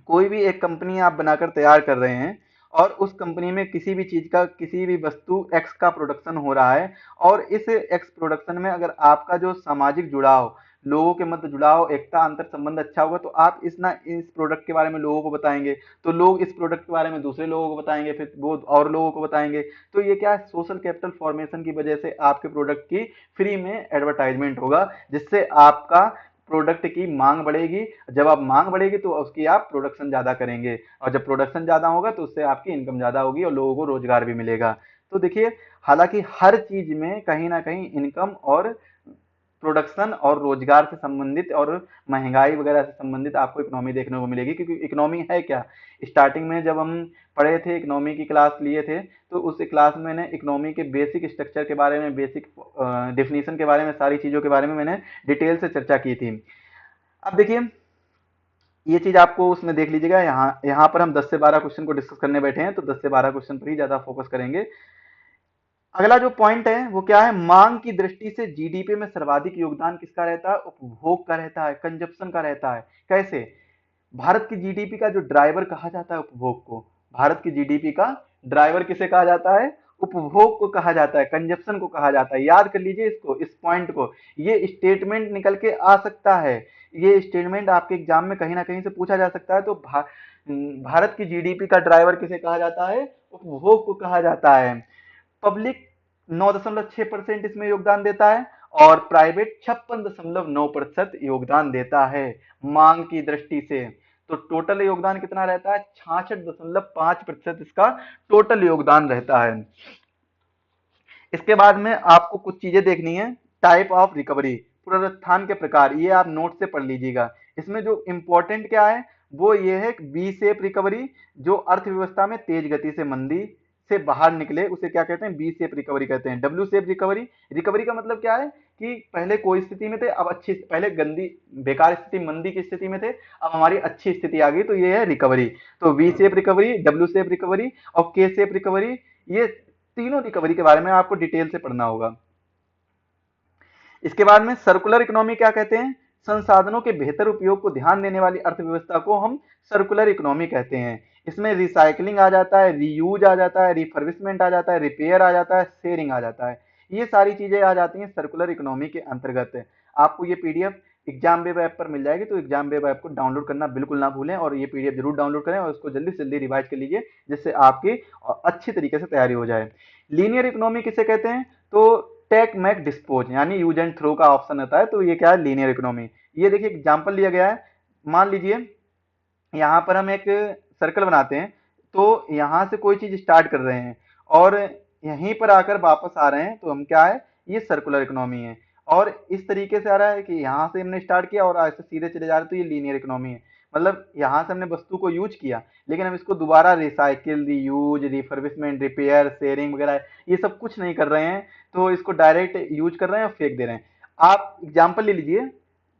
कोई भी एक कंपनी आप बनाकर तैयार कर रहे हैं, और उस कंपनी में किसी भी चीज का, किसी भी वस्तु एक्स का प्रोडक्शन हो रहा है, और इस एक्स प्रोडक्शन में अगर आपका जो सामाजिक जुड़ाव, लोगों के मध्य जुड़ाव, एकता, अंतर संबंध अच्छा होगा, तो आप इस प्रोडक्ट के बारे में लोगों को बताएंगे, तो लोग इस प्रोडक्ट के बारे में दूसरे लोगों को बताएंगे, फिर वो और लोगों को बताएंगे। तो ये क्या है? सोशल कैपिटल फॉर्मेशन की वजह से आपके प्रोडक्ट की फ्री में एडवर्टाइजमेंट होगा, जिससे आपका प्रोडक्ट की मांग बढ़ेगी। जब आप मांग बढ़ेगी तो उसकी आप प्रोडक्शन ज्यादा करेंगे, और जब प्रोडक्शन ज्यादा होगा तो उससे आपकी इनकम ज्यादा होगी और लोगों को रोजगार भी मिलेगा। तो देखिए, हालांकि हर चीज में कहीं ना कहीं इनकम और प्रोडक्शन और रोजगार से संबंधित और महंगाई वगैरह से संबंधित आपको इकोनॉमी देखने को मिलेगी। क्योंकि इकोनॉमी है क्या? स्टार्टिंग में जब हम पढ़े थे, इकोनॉमी की क्लास लिए थे, तो उस क्लास में मैंने इकोनॉमी के बेसिक स्ट्रक्चर के बारे में, बेसिक डेफिनेशन के बारे में, सारी चीजों के बारे में मैंने डिटेल से चर्चा की थी। अब देखिए, ये चीज आपको उसमें देख लीजिएगा। यहाँ यहाँ पर हम 10 से 12 क्वेश्चन को डिस्कस करने बैठे हैं, तो 10 से 12 क्वेश्चन पर ही ज्यादा फोकस करेंगे। अगला जो पॉइंट है वो क्या है? मांग की दृष्टि से जीडीपी में सर्वाधिक योगदान किसका रहता है? उपभोग का रहता है, कंजप्शन का रहता है। कैसे? भारत की जीडीपी का जो ड्राइवर कहा जाता है उपभोग को। भारत की जीडीपी का ड्राइवर किसे कहा जाता है? उपभोग को कहा जाता है, कंजप्शन को कहा जाता है। याद कर लीजिए इसको, इस पॉइंट को। ये स्टेटमेंट निकल के आ सकता है, ये स्टेटमेंट आपके एग्जाम में कहीं ना कहीं से पूछा जा सकता है। तो भारत की जीडीपी का ड्राइवर किसे कहा जाता है? उपभोग को कहा जाता है। पब्लिक 9.6% इसमें योगदान देता है, और प्राइवेट 56.9% योगदान देता है मांग की दृष्टि से। तो टोटल योगदान कितना रहता है? 66.5% इसका टोटल योगदान रहता है। इसके बाद में आपको कुछ चीजें देखनी है। टाइप ऑफ रिकवरी, पुनरुत्थान के प्रकार, ये आप नोट से पढ़ लीजिएगा। इसमें जो इंपॉर्टेंट क्या है वो ये है बी शेप रिकवरी, जो अर्थव्यवस्था में तेज गति से मंदी से बाहर निकले उसे क्या कहते हैं? बी शेप रिकवरी कहते हैं। डब्ल्यू शेप रिकवरी, रिकवरी का मतलब क्या है कि पहले कोई स्थिति में थे, अब अच्छी, पहले गंदी बेकार स्थिति मंदी की स्थिति में थे, अब हमारी अच्छी स्थिति आ गई, तो ये है रिकवरी। तो V shape recovery, W shape recovery और के शेप रिकवरी, ये तीनों रिकवरी के बारे में आपको डिटेल से पढ़ना होगा। इसके बाद में सर्कुलर इकोनॉमी क्या कहते हैं? संसाधनों के बेहतर उपयोग को ध्यान देने वाली अर्थव्यवस्था को हम सर्कुलर इकोनॉमी कहते हैं। इसमें रिसाइकलिंग आ जाता है, रीयूज आ जाता है, रिफर्बिशमेंट आ जाता है, रिपेयर आ जाता है, शेयरिंग आ जाता है। ये सारी चीजें आ जाती हैं सर्कुलर इकोनॉमी के अंतर्गत। आपको ये पीडीएफ एग्जाम वेब ऐप पर मिल जाएगी, तो एग्जाम वेब ऐप को डाउनलोड करना बिल्कुल ना भूलें, और ये पीडीएफ जरूर डाउनलोड करें और उसको जल्दी से जल्दी रिवाइज कर लीजिए, जिससे आपकी अच्छी तरीके से तैयारी हो जाए। लीनियर इकोनॉमी किसे कहते हैं? तो टेक मैक डिस्पोज, यानी यूज एंड थ्रो का ऑप्शन होता है, तो ये क्या है? Linear economy. ये देखिए एग्जांपल लिया गया है। मान लीजिए यहाँ पर हम एक सर्कल बनाते हैं, तो यहाँ से कोई चीज स्टार्ट कर रहे हैं और यहीं पर आकर वापस आ रहे हैं, तो हम क्या है? ये सर्कुलर इकोनॉमी है। और इस तरीके से आ रहा है कि यहाँ से हमने स्टार्ट किया और ऐसे सीधे चले जा रहे हैं, तो ये लीनियर इकोनॉमी है। मतलब यहाँ से हमने वस्तु को यूज किया, लेकिन हम इसको दोबारा recycle, reuse, refurbishment, repair, sharing वगैरह ये सब कुछ नहीं कर रहे हैं, तो इसको डायरेक्ट यूज कर रहे हैं और फेंक दे रहे हैं। आप एग्जाम्पल ले लीजिए,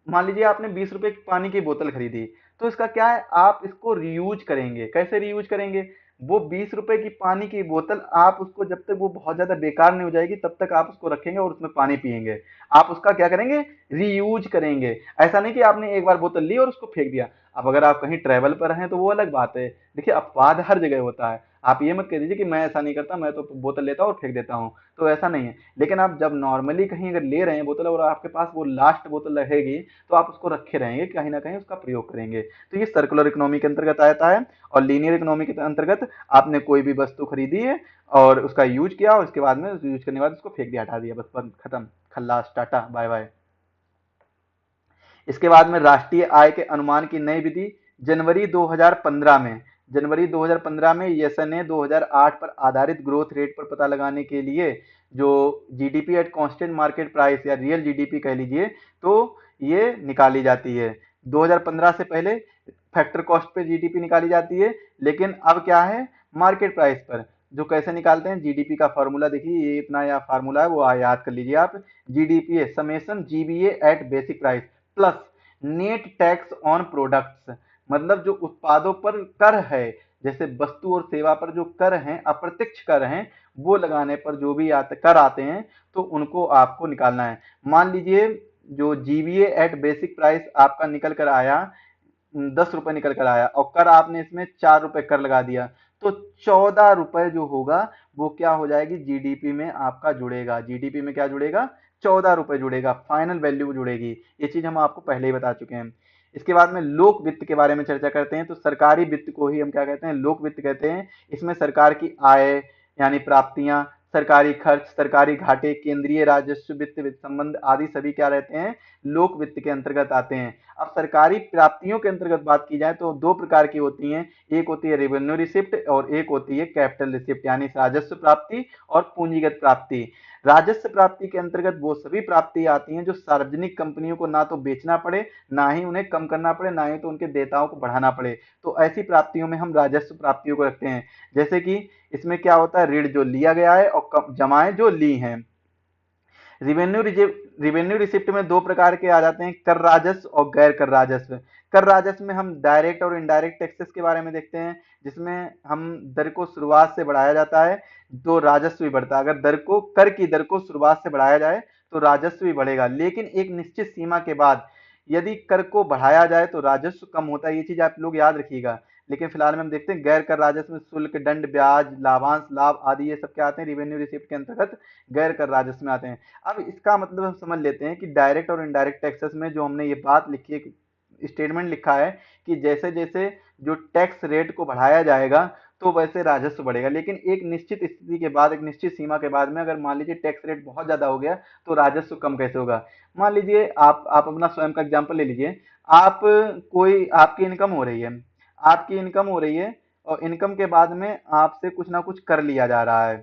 मान लीजिए आपने 20 रुपए की पानी की बोतल खरीदी, तो इसका क्या है? आप इसको रीयूज करेंगे। कैसे रीयूज करेंगे? वो 20 रुपए की पानी की बोतल आप उसको जब तक वो बहुत ज्यादा बेकार नहीं हो जाएगी तब तक आप उसको रखेंगे और उसमें पानी पियेंगे। आप उसका क्या करेंगे? रीयूज करेंगे। ऐसा नहीं कि आपने एक बार बोतल ली और उसको फेंक दिया। अब अगर आप कहीं ट्रैवल पर हैं तो वो अलग बात है। देखिए अपवाद हर जगह होता है, आप ये मत कह दीजिए कि मैं ऐसा नहीं करता, मैं तो बोतल लेता हूँ और फेंक देता हूँ, तो ऐसा नहीं है। लेकिन आप जब नॉर्मली कहीं अगर ले रहे हैं बोतल और आपके पास वो लास्ट बोतल रहेगी, तो आप उसको रखे रहेंगे, कहीं ना कहीं उसका प्रयोग करेंगे। तो ये सर्कुलर इकोनॉमी के अंतर्गत आता है। और लीनियर इकोनॉमी के अंतर्गत आपने कोई भी वस्तु खरीदी है और उसका यूज किया और उसके बाद में यूज करने के बाद उसको फेंक दिया, हटा दिया, बस बंद, खत्म, खल्लास, टाटा, बाय बाय। इसके बाद में राष्ट्रीय आय के अनुमान की नई विधि जनवरी 2015 में, जनवरी 2015 में येसन ने 2008 पर आधारित ग्रोथ रेट पर पता लगाने के लिए जो GDP at constant market price या रियल जीडीपी कह लीजिए, तो ये निकाली जाती है। 2015 से पहले फैक्टर कॉस्ट पे जीडीपी निकाली जाती है, लेकिन अब क्या है? मार्केट प्राइस पर। जो कैसे निकालते हैं? जीडीपी का फॉर्मूला देखिए, ये इतना या फार्मूला है, वो याद कर लीजिए आप। जीडीपी है summation GBA at basic price plus net tax on products, मतलब जो उत्पादों पर कर है, जैसे वस्तु और सेवा पर जो कर हैं, अप्रत्यक्ष कर हैं, वो लगाने पर जो भी कर आते हैं, तो उनको आपको निकालना है। मान लीजिए जो जीबीए एट बेसिक प्राइस आपका निकल कर आया, 10 रुपए निकल कर आया, और कर आपने इसमें 4 रुपए कर लगा दिया, तो 14 रुपए जो होगा वो क्या हो जाएगी? जीडीपी में आपका जुड़ेगा। जीडीपी में क्या जुड़ेगा? 14 रुपए जुड़ेगा, फाइनल वैल्यू जुड़ेगी। ये चीज हम आपको पहले ही बता चुके हैं। इसके बाद में लोक वित्त के बारे में चर्चा करते हैं। तो सरकारी वित्त को ही हम क्या कहते हैं? लोक वित्त कहते हैं। इसमें सरकार की आय यानी प्राप्तियां, सरकारी खर्च, सरकारी घाटे, केंद्रीय राजस्व, वित्त वित्त संबंध आदि सभी क्या रहते हैं? लोक वित्त के अंतर्गत आते हैं। अब सरकारी प्राप्तियों के अंतर्गत बात की जाए तो दो प्रकार की होती हैं। एक होती है रेवेन्यू रिसिप्ट और एक होती है कैपिटल रिसिप्ट, यानी राजस्व प्राप्ति और पूंजीगत प्राप्ति। राजस्व प्राप्ति के अंतर्गत वो सभी प्राप्ति आती हैं जो सार्वजनिक कंपनियों को ना तो बेचना पड़े, ना ही उन्हें कम करना पड़े, ना ही तो उनके देयताओं को बढ़ाना पड़े। तो ऐसी प्राप्तियों में हम राजस्व प्राप्तियों को रखते हैं। जैसे कि इसमें क्या होता है? ऋण जो लिया गया है और जमाएं जो ली हैं। रिवेन्यू रिसिप्ट में दो प्रकार के आ जाते हैं, कर राजस्व और गैर कर राजस्व। कर राजस्व में हम डायरेक्ट और इनडायरेक्ट टैक्सेस के बारे में देखते हैं, जिसमें हम दर को शुरुआत से बढ़ाया जाता है तो राजस्व भी बढ़ता है। अगर दर को, कर की दर को शुरुआत से बढ़ाया जाए तो राजस्व भी बढ़ेगा, लेकिन एक निश्चित सीमा के बाद यदि कर को बढ़ाया जाए तो राजस्व कम होता है। ये चीज आप लोग याद रखिएगा। लेकिन फिलहाल में हम देखते हैं गैर कर राजस्व में शुल्क, दंड, ब्याज, लाभांश, लाभ आदि ये सब क्या आते हैं? रिवेन्यू रिसिप्ट के अंतर्गत गैर कर राजस्व में आते हैं। अब इसका मतलब हम समझ लेते हैं कि डायरेक्ट और इनडायरेक्ट टैक्सेस में जो हमने ये बात लिखी है, स्टेटमेंट लिखा है कि जैसे जैसे जो टैक्स रेट को बढ़ाया जाएगा तो वैसे राजस्व बढ़ेगा। लेकिन एक निश्चित स्थिति के बाद, एक निश्चित सीमा के बाद में अगर मान लीजिए टैक्स रेट बहुत ज्यादा हो गया तो राजस्व कम कैसे होगा। मान लीजिए आप अपना स्वयं का एग्जांपल ले लीजिए। आप कोई आपकी इनकम हो रही है, आपकी इनकम हो रही है और इनकम के बाद में आपसे कुछ ना कुछ कर लिया जा रहा है।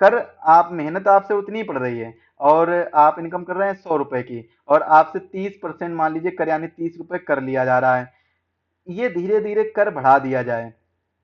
कर आप मेहनत आपसे उतनी ही पड़ रही है और आप इनकम कर रहे हैं 100 रुपए की, और आपसे 30% मान लीजिए कर यानी 30 रुपए कर लिया जा रहा है। ये धीरे धीरे कर बढ़ा दिया जाए,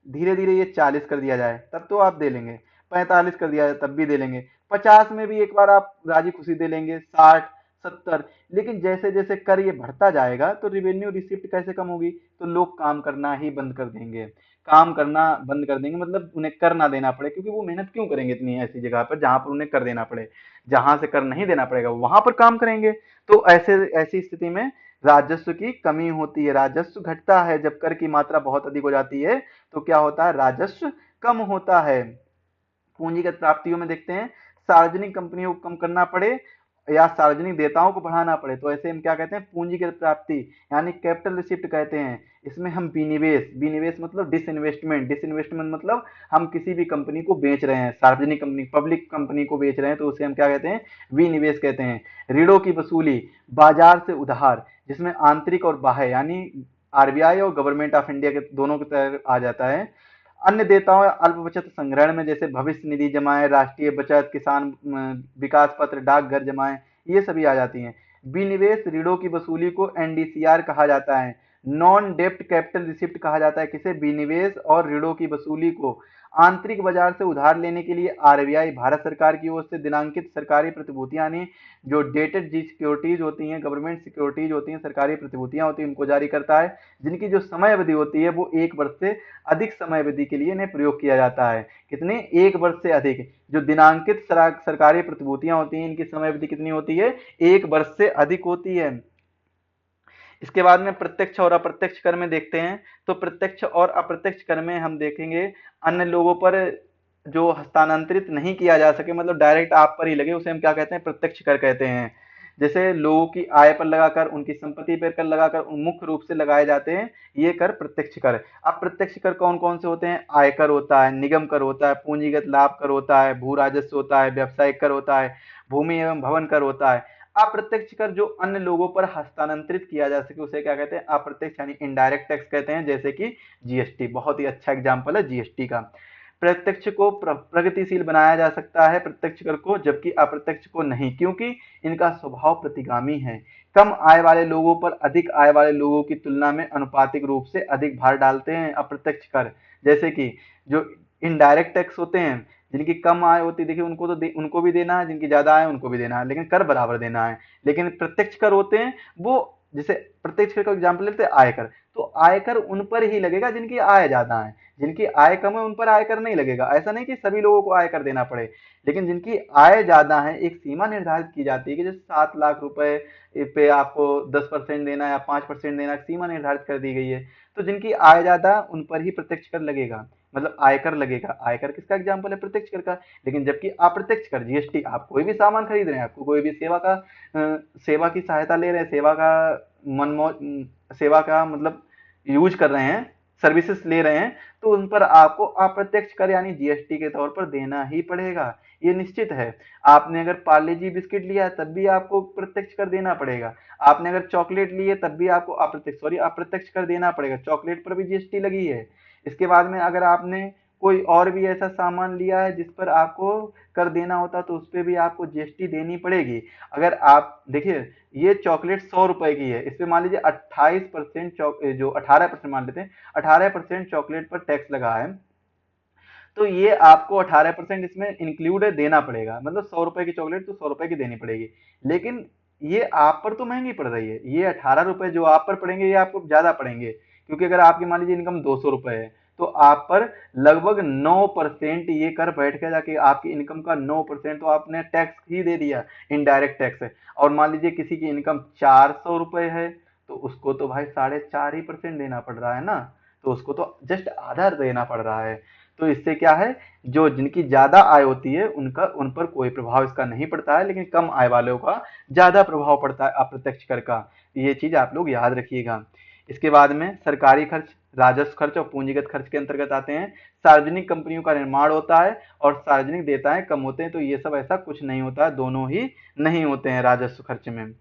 धीरे धीरे ये 40 कर दिया जाए तब तो आप दे लेंगे, 45 कर दिया जाए तब भी दे लेंगे, 50 में भी एक बार आप राजी खुशी दे लेंगे, 60, 70। लेकिन जैसे जैसे कर ये बढ़ता जाएगा तो रिवेन्यू रिसिप्ट कैसे कम होगी, तो लोग काम करना ही बंद कर देंगे। काम करना बंद कर देंगे मतलब उन्हें कर ना देना पड़े, क्योंकि वो मेहनत क्यों करेंगे इतनी ऐसी जगह पर जहां पर उन्हें कर देना पड़े। जहां से कर नहीं देना पड़ेगा वहां पर काम करेंगे। तो ऐसे ऐसी स्थिति में राजस्व की कमी होती है, राजस्व घटता है। जब कर की मात्रा बहुत अधिक हो जाती है तो क्या होता है, राजस्व कम होता है। पूंजीगत प्राप्तियों में देखते हैं, सार्वजनिक कंपनियों को कम करना पड़े या सार्वजनिक देयताओं को बढ़ाना पड़े तो ऐसे हम क्या कहते हैं, पूंजीगत प्राप्ति यानी कैपिटल रिसिप्ट कहते हैं। इसमें हम विनिवेश, विनिवेश मतलब डिसइन्वेस्टमेंट, डिसइन्वेस्टमेंट मतलब हम किसी भी कंपनी को बेच रहे हैं, सार्वजनिक कंपनी पब्लिक कंपनी को बेच रहे हैं तो उसे हम क्या कहते हैं, विनिवेश कहते हैं। ऋणों की वसूली, बाजार से उधार जिसमें आंतरिक और बाह्य यानी आरबीआई और गवर्नमेंट ऑफ इंडिया के दोनों की तरह आ जाता है। अन्य देयताओं अल्प बचत संग्रहण में जैसे भविष्य निधि जमाएं, राष्ट्रीय बचत, किसान विकास पत्र, डाकघर जमाएं, ये सभी आ जाती हैं। विनिवेश ऋणों की वसूली को एनडीसीआर कहा जाता है। नॉन डेप्ट कैपिटल रिसिप्ट कहा जाता है किसे, विनिवेश और ऋणों की वसूली को। आंतरिक बाजार से उधार लेने के लिए आरबीआई भारत सरकार की ओर से दिनांकित सरकारी प्रतिभूतियां यानी जो डेटेड जी सिक्योरिटीज होती हैं, गवर्नमेंट सिक्योरिटीज होती हैं, सरकारी प्रतिभूतियां होती हैं, उनको जारी करता है, जिनकी जो समय अवधि होती है वो 1 वर्ष से अधिक समय अवधि के लिए इन्हें प्रयोग किया जाता है। कितने, 1 वर्ष से अधिक। जो दिनांकित सरकारी प्रतिभूतियां होती हैं इनकी समय अवधि कितनी होती है, 1 वर्ष से अधिक होती है। इसके बाद में प्रत्यक्ष और अप्रत्यक्ष कर में देखते हैं, तो प्रत्यक्ष और अप्रत्यक्ष कर में हम देखेंगे अन्य लोगों पर जो हस्तांतरित नहीं किया जा सके, मतलब डायरेक्ट आप पर ही लगे, उसे हम क्या कहते हैं, प्रत्यक्ष कर कहते हैं। जैसे लोगों की आय पर लगाकर, उनकी संपत्ति पर कर लगाकर मुख्य रूप से लगाए जाते हैं, ये कर प्रत्यक्ष कर। अप्रत्यक्ष कर कौन कौन से होते हैं, आयकर होता है, निगम कर होता है, पूंजीगत लाभ कर होता है, भू राजस्व होता है, व्यवसायिक कर होता है, भूमि एवं भवन कर होता है। अप्रत्यक्ष कर जो अन्य लोगों पर हस्तांतरित किया जा सके उसे क्या कहते हैं, अप्रत्यक्ष यानी इनडायरेक्ट टैक्स कहते हैं, जैसे कि जीएसटी। बहुत ही अच्छा एग्जांपल है जीएसटी का। प्रत्यक्ष को प्रगतिशील बनाया जा सकता है प्रत्यक्ष कर को, जबकि अप्रत्यक्ष को नहीं, क्योंकि इनका स्वभाव प्रतिगामी है। कम आय वाले लोगों पर अधिक आय वाले लोगों की तुलना में अनुपातिक रूप से अधिक भार डालते हैं अप्रत्यक्ष कर। जैसे कि जो इनडायरेक्ट टैक्स होते हैं, जिनकी कम आय होती है देखिए उनको तो उनको भी देना है, जिनकी ज्यादा आय उनको भी देना है, लेकिन कर बराबर देना है। लेकिन प्रत्यक्ष कर होते हैं वो, जैसे प्रत्यक्ष कर का एग्जाम्पल लेते हैं आयकर, तो आयकर उन पर ही लगेगा जिनकी आय ज्यादा है। जिनकी आय कम है उन पर आयकर नहीं लगेगा। ऐसा नहीं कि सभी लोगों को आयकर देना पड़े, लेकिन जिनकी आय ज्यादा है एक सीमा निर्धारित की जाती है कि जैसे 7 लाख रुपए पे आपको 10% देना या 5% देना, सीमा निर्धारित कर दी गई है। तो जिनकी आय ज्यादा उन पर ही प्रत्यक्ष कर लगेगा, मतलब आयकर लगेगा। आयकर किसका एग्जाम्पल है, प्रत्यक्ष कर का। लेकिन जबकि अप्रत्यक्ष कर जीएसटी, आप कोई भी सामान खरीद रहे हैं, आपको कोई भी सेवा की सहायता ले रहे हैं, सेवा का मतलब यूज कर रहे हैं, सर्विसेज ले रहे हैं, तो उन पर आपको अप्रत्यक्ष कर यानी जीएसटी के तौर पर देना ही पड़ेगा। ये निश्चित है। आपने अगर पार्ले जी बिस्किट लिया है तब भी आपको प्रत्यक्ष कर देना पड़ेगा। आपने अगर चॉकलेट ली है तब भी आपको अप्रत्यक्ष कर देना पड़ेगा, चॉकलेट पर भी जीएसटी लगी है। इसके बाद में अगर आपने कोई और भी ऐसा सामान लिया है जिस पर आपको कर देना होता तो उस पर भी आपको जीएसटी देनी पड़ेगी। अगर आप देखिए ये चॉकलेट 100 रुपए की है, इस पे मान लीजिए 28% जो 18% मान लेते हैं, 18% चॉकलेट पर टैक्स लगा है, तो ये आपको 18% इसमें इंक्लूड देना पड़ेगा। मतलब 100 रुपए की चॉकलेट तो 100 रुपए की देनी पड़ेगी। लेकिन ये आप पर तो महंगी पड़ रही है, ये 18 रुपए जो आप पर पड़ेंगे ये आपको ज्यादा पड़ेंगे, क्योंकि अगर आपकी मान लीजिए इनकम 200 रुपए है तो आप पर लगभग 9% ये कर बैठ के जाके आपकी इनकम का 9% तो आपने टैक्स ही दे दिया, इनडायरेक्ट टैक्स है। और मान लीजिए किसी की इनकम 400 रुपए है तो उसको तो भाई 4.5% देना पड़ रहा है ना, तो उसको तो जस्ट आधा देना पड़ रहा है। तो इससे क्या है, जो जिनकी ज्यादा आय होती है उनका उन पर कोई प्रभाव इसका नहीं पड़ता है, लेकिन कम आय वालों का ज्यादा प्रभाव पड़ता है अप्रत्यक्ष कर का। ये चीज आप लोग याद रखिएगा। इसके बाद में सरकारी खर्च, राजस्व खर्च और पूंजीगत खर्च के अंतर्गत आते हैं। सार्वजनिक कंपनियों का निर्माण होता है और सार्वजनिक देयताएं कम होते हैं, तो ये सब ऐसा कुछ नहीं होता है, दोनों ही नहीं होते हैं राजस्व खर्च में।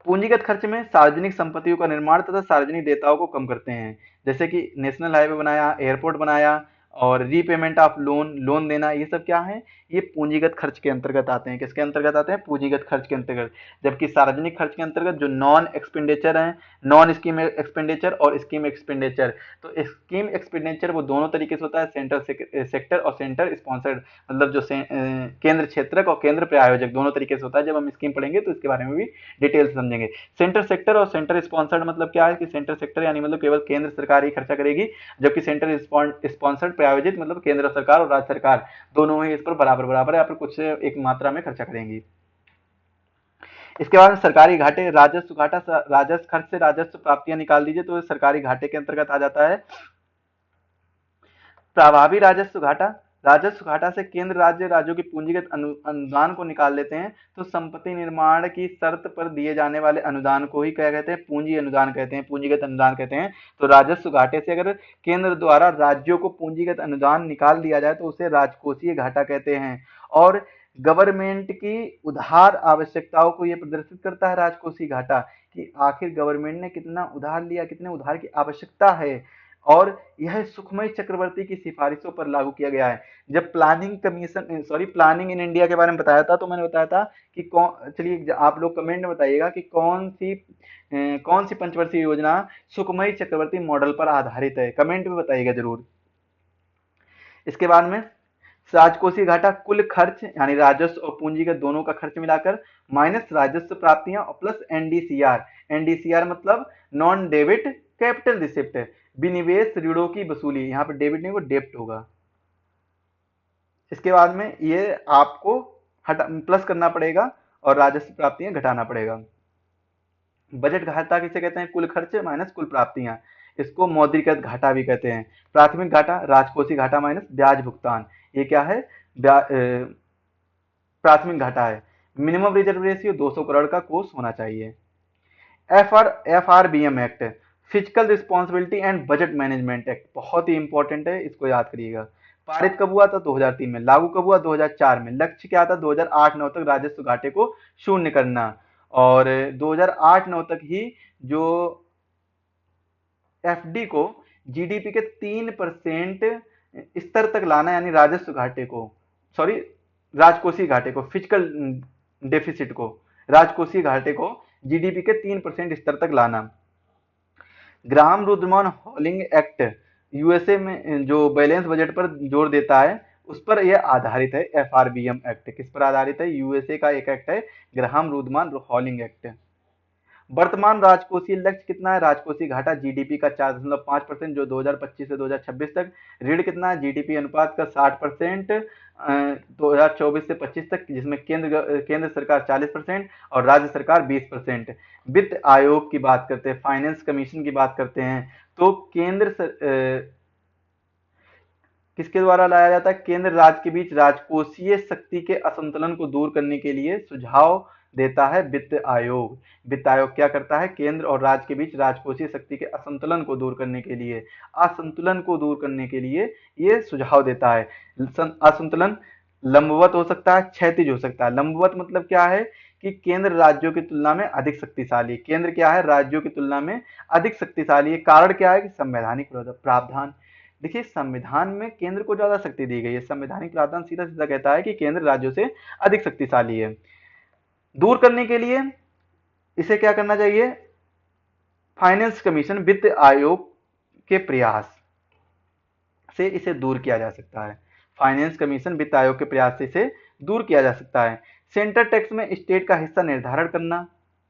पूंजीगत खर्च में सार्वजनिक संपत्तियों का निर्माण तथा सार्वजनिक देयताओं को कम करते हैं, जैसे कि नेशनल हाईवे बनाया, एयरपोर्ट बनाया और रीपेमेंट ऑफ लोन, लोन देना, ये सब क्या है, ये पूंजीगत खर्च के अंतर्गत आते हैं। किसके अंतर्गत आते हैं? पूंजीगत खर्च के अंतर्गत। जबकि सार्वजनिक खर्च के अंतर्गत जो नॉन एक्सपेंडिचर है, नॉन स्कीम एक्सपेंडिचर और स्कीम एक्सपेंडिचर, तो स्कीम एक्सपेंडिचर वो दोनों तरीके से होता है, सेंटर सेक्टर और सेंटर स्पॉन्सर्ड, मतलब जो केंद्र क्षेत्रक और केंद्र प्रायोजक दोनों तरीके से होता है। जब हम स्कीम पढ़ेंगे तो इसके बारे में भी डिटेल से समझेंगे। सेंटर सेक्टर और सेंटर स्पॉन्सर्ड मतलब क्या है कि सेंटर सेक्टर यानी मतलब केवल केंद्र सरकार ही खर्चा करेगी, जबकि सेंटर स्पॉन्सर्ड प्रायोजित मतलब केंद्र सरकार और राज्य सरकार दोनों ही इस पर बराबर बराबर या फिर कुछ एक मात्रा में खर्चा करेंगी। इसके बाद सरकारी घाटे, राजस्व घाटा, राजस्व खर्च से राजस्व प्राप्तियां निकाल दीजिए तो सरकारी घाटे के अंतर्गत आ जाता है। प्रभावी राजस्व घाटा, राजस्व घाटा से केंद्र राज्य राज्यों की पूंजीगत अनुदान को निकाल लेते हैं, तो संपत्ति निर्माण की शर्त पर दिए जाने वाले अनुदान को ही क्या कहते हैं? पूंजी अनुदान कहते हैं, पूंजीगत अनुदान कहते हैं। तो राजस्व घाटे से अगर केंद्र द्वारा राज्यों को पूंजीगत अनुदान निकाल दिया जाए तो उसे राजकोषीय घाटा कहते हैं। और गवर्नमेंट की उधार आवश्यकताओं को यह प्रदर्शित करता है राजकोषीय घाटा, कि आखिर गवर्नमेंट ने कितना उधार लिया, कितने उधार की आवश्यकता है। और यह सुखमय चक्रवर्ती की सिफारिशों पर लागू किया गया है। जब planning commission planning in India के बारे में बताया था, तो मैंने बताया था कि कौन, चलिए आप लोग कमेंट में बताइएगा कि कौन सी पंचवर्षीय योजना सुखमय चक्रवर्ती मॉडल पर आधारित है, कमेंट में बताइएगा जरूर। इसके बाद में राजकोषीय घाटा कुल खर्च यानी राजस्व और पूंजीगत दोनों का खर्च मिलाकर माइनस राजस्व प्राप्तियां और प्लस एनडीसीआर। एनडीसीआर मतलब नॉन डेबिट कैपिटल रिसिप्ट, विनिवेश ऋणों की वसूली, यहाँ पे डेबिट नहीं वो डेब्ट होगा। इसके बाद में ये आपको हटा प्लस करना पड़ेगा और राजस्व प्राप्तियां घटाना पड़ेगा। बजट घाटा किसे कहते हैं? कुल खर्च माइनस कुल प्राप्तियां, इसको मौद्रिक घाटा भी कहते हैं। प्राथमिक घाटा राजकोषीय घाटा माइनस ब्याज भुगतान, ये क्या है? प्राथमिक घाटा है। मिनिमम रिजर्व रेशियो 200 करोड़ का कोष होना चाहिए। FRBM act, physical responsibility and budget management act, बहुत ही इंपॉर्टेंट है, इसको याद करिएगा। पारित कब हुआ था? 2003 में। लागू कब हुआ? 2004 में। लक्ष्य क्या था? 2008-9 तक राजस्व घाटे को शून्य करना, और 2008-9 तक ही जो एफडी को जीडीपी के 3% स्तर तक लाना, यानी राजस्व घाटे को, राजकोषीय घाटे को, फिजिकल डेफिसिट को, राजकोषीय घाटे को जीडीपी के 3% स्तर तक लाना। ग्राहम रुद्रमन हॉलिंग एक्ट यूएसए में जो बैलेंस बजट पर जोर देता है उस पर यह आधारित है। FRBM एक्ट किस पर आधारित है? यूएसए का एक एक्ट है, ग्राहम रुद्रमन हॉलिंग एक्ट। वर्तमान राजकोषीय लक्ष्य कितना है? राजकोषीय घाटा जीडीपी का 4.5% जो 2025 से 2026 तक। ऋण कितना है? जीडीपी अनुपात का 60% 2024 से 25 तक, जिसमें केंद्र सरकार 40% और राज्य सरकार 20%। वित्त आयोग की बात करते हैं, फाइनेंस कमीशन की बात करते हैं, तो किसके द्वारा लाया जाता है? केंद्र राज्य के बीच राजकोषीय शक्ति के असंतुलन को दूर करने के लिए सुझाव देता है वित्त आयोग। वित्त आयोग क्या करता है? केंद्र और राज्य के बीच राजकोषीय शक्ति के असंतुलन को दूर करने के लिए, ये सुझाव देता है। असंतुलन लंबवत हो सकता है, क्षैतिज हो सकता है। लंबवत मतलब क्या है कि केंद्र राज्यों की तुलना में अधिक शक्तिशाली, केंद्र क्या है? राज्यों की तुलना में अधिक शक्तिशाली है। कारण क्या है कि संवैधानिक प्रावधान। देखिए संविधान में केंद्र को ज्यादा शक्ति दी गई है, संवैधानिक प्रावधान सीधा सीधा कहता है कि केंद्र राज्यों से अधिक शक्तिशाली है। दूर करने के लिए इसे क्या करना चाहिए? फाइनेंस कमीशन, वित्त आयोग के प्रयास से इसे दूर किया जा सकता है। फाइनेंस कमीशन, वित्त आयोग के प्रयास से इसे दूर किया जा सकता है। सेंटर टैक्स में स्टेट का हिस्सा निर्धारण करना,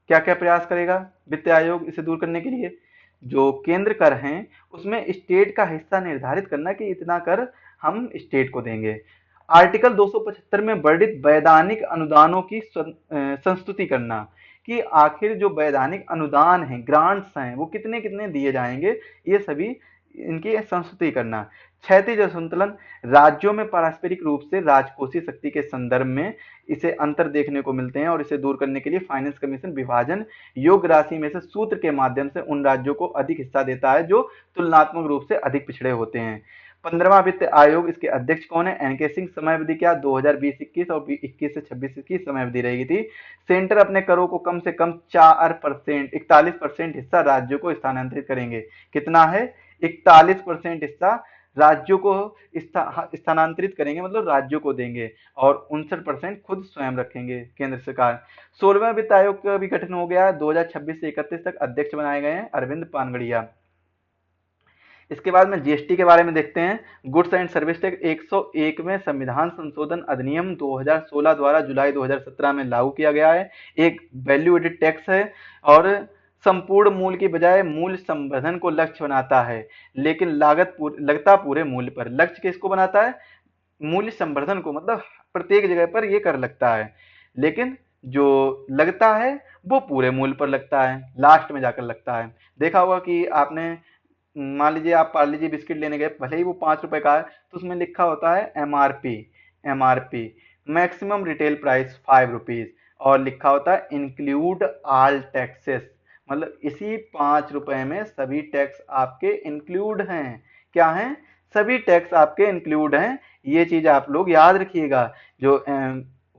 क्या क्या प्रयास करेगा वित्त आयोग इसे दूर करने के लिए? जो केंद्र कर हैं उसमें स्टेट का हिस्सा निर्धारित करना कि इतना कर हम स्टेट को देंगे। आर्टिकल 275 में वर्णित वैधानिक अनुदानों की संस्तुति करना, कि आखिर जो वैधानिक अनुदान हैं, ग्रांट्स हैं, वो कितने कितने दिए जाएंगे, ये सभी इनकी संस्तुति करना। क्षैतिज असंतुलन राज्यों में पारस्परिक रूप से राजकोषीय शक्ति के संदर्भ में इसे अंतर देखने को मिलते हैं और इसे दूर करने के लिए फाइनेंस कमीशन विभाजन योग्य राशि में से सूत्र के माध्यम से उन राज्यों को अधिक हिस्सा देता है जो तुलनात्मक रूप से अधिक पिछड़े होते हैं। 15वां वित्त आयोग, इसके अध्यक्ष कौन है? एनके सिंह। समय अवधि क्या? 2020-21 और 21 से 26 की समय अवधि रहेगी थी। सेंटर अपने करों को कम से कम 4% 41% हिस्सा राज्यों को स्थानांतरित करेंगे। कितना है? 41% हिस्सा राज्यों को स्थानांतरित करेंगे, मतलब राज्यों को देंगे, और 59% खुद स्वयं रखेंगे केंद्र सरकार। 16वें वित्त आयोग का भी गठन हो गया है। 2026 से 31 तक अध्यक्ष बनाए गए हैं अरविंद पानगड़िया। इसके बाद में जीएसटी के बारे में देखते हैं। गुड्स एंड सर्विस टैक्स 101वें संविधान संशोधन अधिनियम 2016 द्वारा जुलाई 2017 में लागू किया गया है। एक वैल्यू एडेड टैक्स है और संपूर्ण मूल्य की बजाय मूल्य संवर्धन को लक्ष्य बनाता है, लेकिन लगता पूरे मूल्य पर। लक्ष्य किसको बनाता है? मूल्य संवर्धन को, मतलब प्रत्येक जगह पर ये कर लगता है, लेकिन जो लगता है वो पूरे मूल्य पर लगता है, लास्ट में जाकर लगता है। देखा होगा कि आपने, मान लीजिए आप पार्ले जी बिस्किट लेने गए, भले ही वो 5 रुपए का है, तो उसमें लिखा होता है MRP maximum retail price 5 rupees, और लिखा होता है इंक्लूड ऑल टैक्सेस, मतलब इसी 5 रुपए में सभी टैक्स आपके इंक्लूड हैं। क्या हैं? सभी टैक्स आपके इंक्लूड हैं। ये चीज आप लोग याद रखिएगा। जो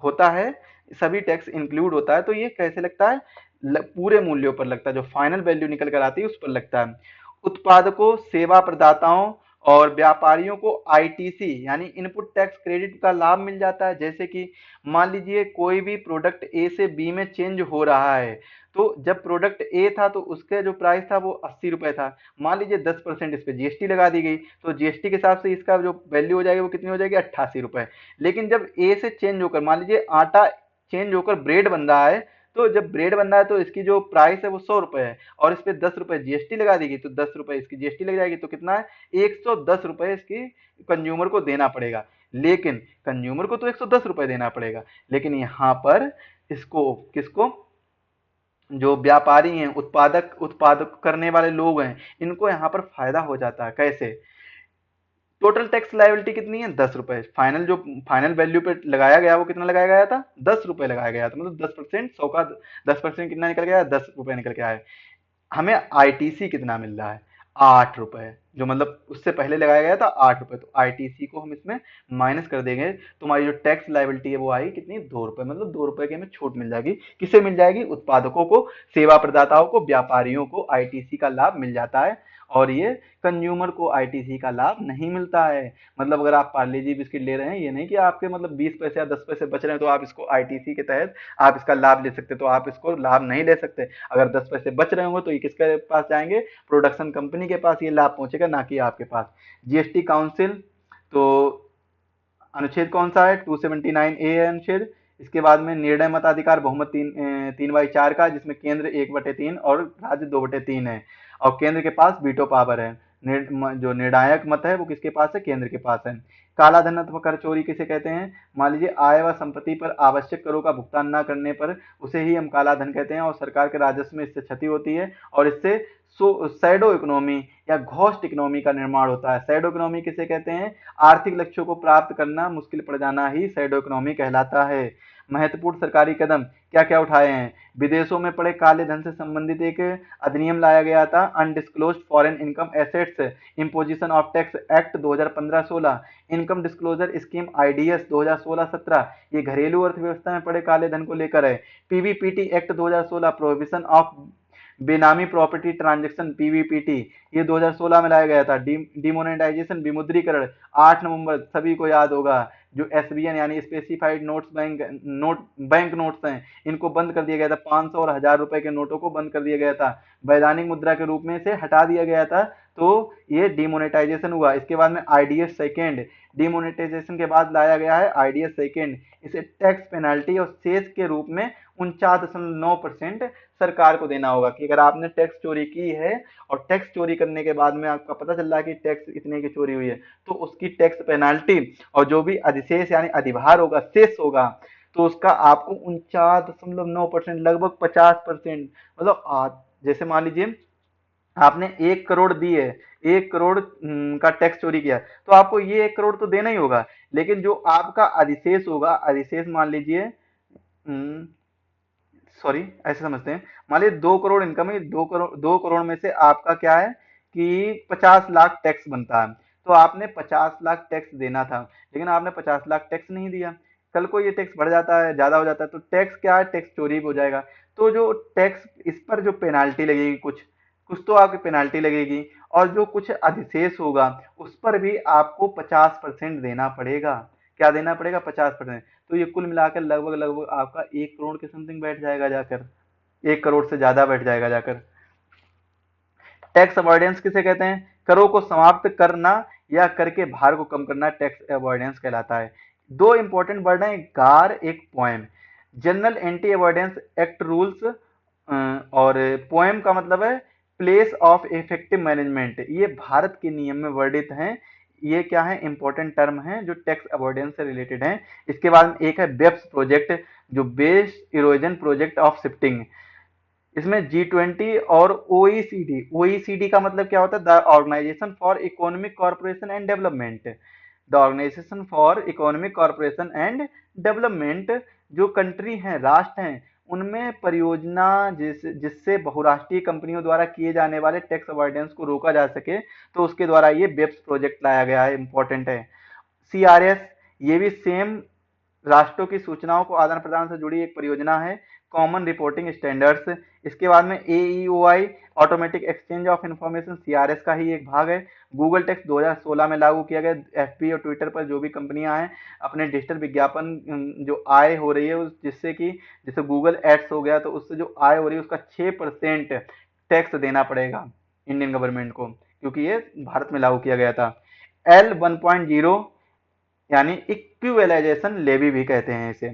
होता है सभी टैक्स इंक्लूड होता है, तो ये कैसे लगता है? पूरे मूल्यों पर लगता है, जो फाइनल वैल्यू निकल कर आती है उस पर लगता है। उत्पादकों, सेवा प्रदाताओं और व्यापारियों को आईटीसी यानी इनपुट टैक्स क्रेडिट का लाभ मिल जाता है। जैसे कि मान लीजिए कोई भी प्रोडक्ट ए से बी में चेंज हो रहा है, तो जब प्रोडक्ट ए था तो उसका जो प्राइस था वो 80 रुपए था। मान लीजिए 10% इस पे जीएसटी लगा दी गई, तो जीएसटी के हिसाब से इसका जो वैल्यू हो जाएगी वो कितनी हो जाएगी? 88 रुपए। लेकिन जब ए से चेंज होकर, मान लीजिए आटा चेंज होकर ब्रेड बन रहा है, तो जब ब्रेड बन रहा है तो इसकी जो प्राइस है वो 100 रुपए है, और इस पे 10 रुपए जीएसटी लगा दी गई, तो 10 रुपए इसकी जीएसटी लग जाएगी, तो कितना है? 110 रुपए इसकी कंज्यूमर को देना पड़ेगा। लेकिन कंज्यूमर को तो 110 रुपए देना पड़ेगा, लेकिन यहाँ पर इसको किसको? जो व्यापारी हैं, उत्पादक करने वाले लोग हैं, इनको यहाँ पर फायदा हो जाता है। कैसे? टोटल टैक्स लायबिलिटी कितनी है? 10 रुपए। फाइनल वैल्यू पे लगाया गया वो कितना लगाया गया था? 10 रुपए लगाया गया था, मतलब 10%, 100 का 10% कितना निकल गया? 10 रुपए निकल के आए। हमें आईटीसी कितना मिल रहा है? 8 रुपए, जो मतलब उससे पहले लगाया गया था 8 रुपए, तो आईटीसी को हम इसमें माइनस कर देंगे, तो हमारी जो टैक्स लायबिलिटी है वो आएगी कितनी? 2 रुपए, मतलब 2 रुपए की हमें छूट मिल जाएगी। किसे मिल जाएगी? उत्पादकों को, सेवा प्रदाताओं को, व्यापारियों को आईटीसी का लाभ मिल जाता है, और ये कंज्यूमर को आईटीसी का लाभ नहीं मिलता है। मतलब अगर आप पार्ले जी बिस्किट ले रहे हैं, ये नहीं कि आपके मतलब 20 पैसे या 10 पैसे बच रहे हैं तो आप इसको आईटीसी के तहत आप इसका लाभ ले सकते, तो आप इसको लाभ नहीं ले सकते। अगर 10 पैसे बच रहे होंगे तो ये किसके पास जाएंगे? प्रोडक्शन कंपनी के पास ये लाभ पहुंचेगा, ना कि आपके पास। जीएसटी काउंसिल, तो अनुच्छेद कौन सा है? 279A है अनुच्छेद। इसके बाद में निर्णय मताधिकार बहुमत 3/4 का, जिसमें केंद्र 1/3 और राज्य 2/3 है, और केंद्र के पास वीटो पावर है। जो निर्णायक मत है वो किसके पास है? केंद्र के पास है। काला धन अथवा कर चोरी किसे कहते हैं? मान लीजिए आय व संपत्ति पर आवश्यक करों का भुगतान न करने पर उसे ही हम काला धन कहते हैं, और सरकार के राजस्व में इससे क्षति होती है, और इससे सैडो इकोनॉमी या घोस्ट इकोनॉमी का निर्माण होता है। सैडो इकोनॉमी किसे कहते हैं? आर्थिक लक्ष्यों को प्राप्त करना मुश्किल पड़ जाना ही सैडो इकोनॉमी कहलाता है। महत्वपूर्ण सरकारी कदम क्या क्या उठाए हैं? विदेशों में पड़े काले धन से संबंधित एक अधिनियम लाया गया था, undisclosed foreign income assets imposition of tax act 2015-16, income disclosure scheme IDs 2016-17, ये घरेलू अर्थव्यवस्था में पड़े काले धन को लेकर है। पीवीपीटी एक्ट 2016, प्रोहिबिशन ऑफ बेनामी प्रॉपर्टी ट्रांजैक्शन, पीवीपीटी, ये 2016 में लाया गया था। डिमोनेटाइजेशन, विमुद्रीकरण, 8 नवंबर, सभी को याद होगा। जो एसबीएन यानी स्पेसिफाइड नोट्स बैंक नोट्स हैं, इनको बंद कर दिया गया था। 500 और 1000 रुपए के नोटों को बंद कर दिया गया था, वैधानिक मुद्रा के रूप में से हटा दिया गया था, तो ये डिमोनेटाइजेशन हुआ। इसके बाद में आईडीएस सेकेंड, डिमोनेटाइजेशन के बाद लाया गया है आईडीएस सेकेंड। इसे टैक्स पेनाल्टी और सेस के रूप में 49.9% सरकार को देना होगा, कि अगर आपने टैक्स चोरी की है और टैक्स चोरी करने के बाद में आपका पता चल रहा है कि टैक्स इतने की चोरी हुई है, तो उसकी टैक्स पेनाल्टी और जो भी अधिशेष यानी अधिभार होगा, शेष होगा, तो उसका आपको 49.9%, लगभग 50%, मतलब जैसे मान लीजिए आपने 1 करोड़ दी है, 1 करोड़ का टैक्स चोरी किया, तो आपको ये 1 करोड़ तो देना ही होगा। लेकिन जो आपका अधिशेष होगा, अधिशेष मान लीजिए, सॉरी ऐसे समझते हैं, मान लीजिए 2 करोड़ इनकम है, 2 करोड़ में से आपका क्या है कि 50 लाख टैक्स बनता है, तो आपने 50 लाख टैक्स देना था, लेकिन आपने 50 लाख टैक्स नहीं दिया। कल को ये टैक्स बढ़ जाता है, ज्यादा हो जाता है, तो टैक्स क्या है, टैक्स चोरी हो जाएगा। तो जो टैक्स, इस पर जो पेनाल्टी लगेगी, कुछ कुछ तो आपकी पेनाल्टी लगेगी, और जो कुछ अधिशेष होगा उस पर भी आपको 50% देना पड़ेगा। क्या देना पड़ेगा, 50%। तो ये कुल मिलाकर लगभग लगभग आपका 1 करोड़ के समथिंग बैठ जाएगा जाकर, 1 करोड़ से ज्यादा बैठ जाएगा जाकर। टैक्स अवॉइडेंस किसे कहते हैं, करों को समाप्त करना या कर के भार को कम करना टैक्स अवॉइडेंस कहलाता है। दो इंपॉर्टेंट वर्ड हैं, एक गार एक poem. General anti avoidance act rules, और पोएम का मतलब है प्लेस ऑफ इफेक्टिव मैनेजमेंट, ये भारत के नियम में वर्णित हैं। ये क्या है, इंपॉर्टेंट टर्म है जो टैक्स अवॉइडेंस से रिलेटेड है। इसके बाद में एक है बेप्स प्रोजेक्ट, जो base erosion project of shifting. इसमें G20 और OECD, OECD का मतलब क्या होता है, the organisation for economic corporation and development. The organisation for economic corporation and development, जो कंट्री हैं, राष्ट्र हैं, उनमें परियोजना जिससे बहुराष्ट्रीय कंपनियों द्वारा किए जाने वाले टैक्स अवॉइडेंस को रोका जा सके, तो उसके द्वारा ये बेप्स प्रोजेक्ट लाया गया है, इंपॉर्टेंट है। CRS, ये भी सेम राष्ट्रों की सूचनाओं को आदान प्रदान से जुड़ी एक परियोजना है, कॉमन रिपोर्टिंग स्टैंडर्ड्स। इसके बाद में AEOI, automatic exchange of information, CRS का ही एक भाग है। गूगल टैक्स 2016 में लागू किया गया। FB और ट्विटर पर जो भी कंपनियां हैं, अपने डिजिटल विज्ञापन जो आय हो रही है जिससे कि, जैसे गूगल एड्स हो गया, तो उससे जो आय हो रही है उसका 6% टैक्स देना पड़ेगा इंडियन गवर्नमेंट को, क्योंकि ये भारत में लागू किया गया था। L 1.0 यानी इक्विवेलाइजेशन लेवी भी कहते हैं इसे।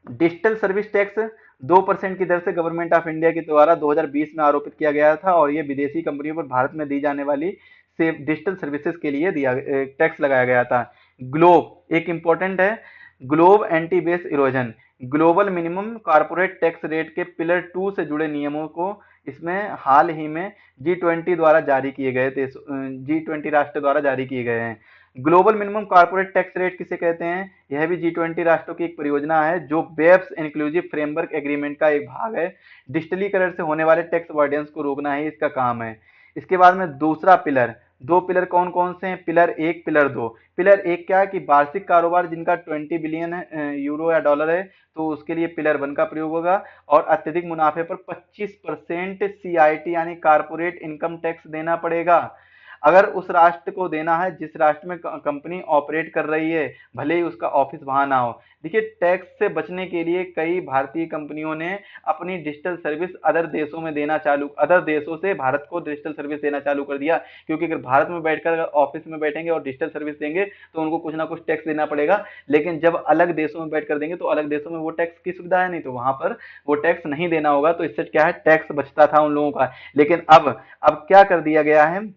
डिजिटल सर्विस टैक्स 2% की दर से गवर्नमेंट ऑफ इंडिया के द्वारा 2020 में आरोपित किया गया था, और ये विदेशी कंपनियों पर भारत में दी जाने वाली से डिजिटल सर्विसेज के लिए दिया टैक्स लगाया गया था। ग्लोब एक इंपॉर्टेंट है, globe anti base erosion, global minimum corporate tax rate के पिलर 2 से जुड़े नियमों को इसमें हाल ही में G20 द्वारा जारी किए गए थे, G20 राष्ट्र द्वारा जारी किए गए हैं। Global minimum corporate tax rate किसे कहते हैं, यह भी G20 राष्ट्रों की एक परियोजना है, जो बेप्स इंक्लूसिव फ्रेमवर्क एग्रीमेंट का एक भाग है। डिजिटलीकरण से होने वाले टैक्स अवॉइडेंस को रोकना ही इसका काम है। इसके बाद में दूसरा पिलर, दो पिलर कौन कौन से हैं, पिलर 1 पिलर 2। पिलर 1 क्या है कि वार्षिक कारोबार जिनका 20 बिलियन यूरो या डॉलर है, तो उसके लिए पिलर 1 का प्रयोग होगा, और अत्यधिक मुनाफे पर 25% CIT यानी कारपोरेट इनकम टैक्स देना पड़ेगा। अगर उस राष्ट्र को देना है जिस राष्ट्र में कंपनी ऑपरेट कर रही है, भले ही उसका ऑफिस वहां ना हो। देखिए, टैक्स से बचने के लिए कई भारतीय कंपनियों ने अपनी डिजिटल सर्विस अदर देशों से भारत को डिजिटल सर्विस देना चालू कर दिया, क्योंकि अगर भारत में बैठकर ऑफिस में बैठेंगे और डिजिटल सर्विस देंगे तो उनको कुछ ना कुछ टैक्स देना पड़ेगा। लेकिन जब अलग देशों में बैठकर देंगे तो अलग देशों में वो टैक्स की सुविधा है नहीं, तो वहां पर वो टैक्स नहीं देना होगा, तो इससे क्या है, टैक्स बचता था उन लोगों का। लेकिन अब क्या कर दिया गया है,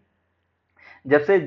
जब से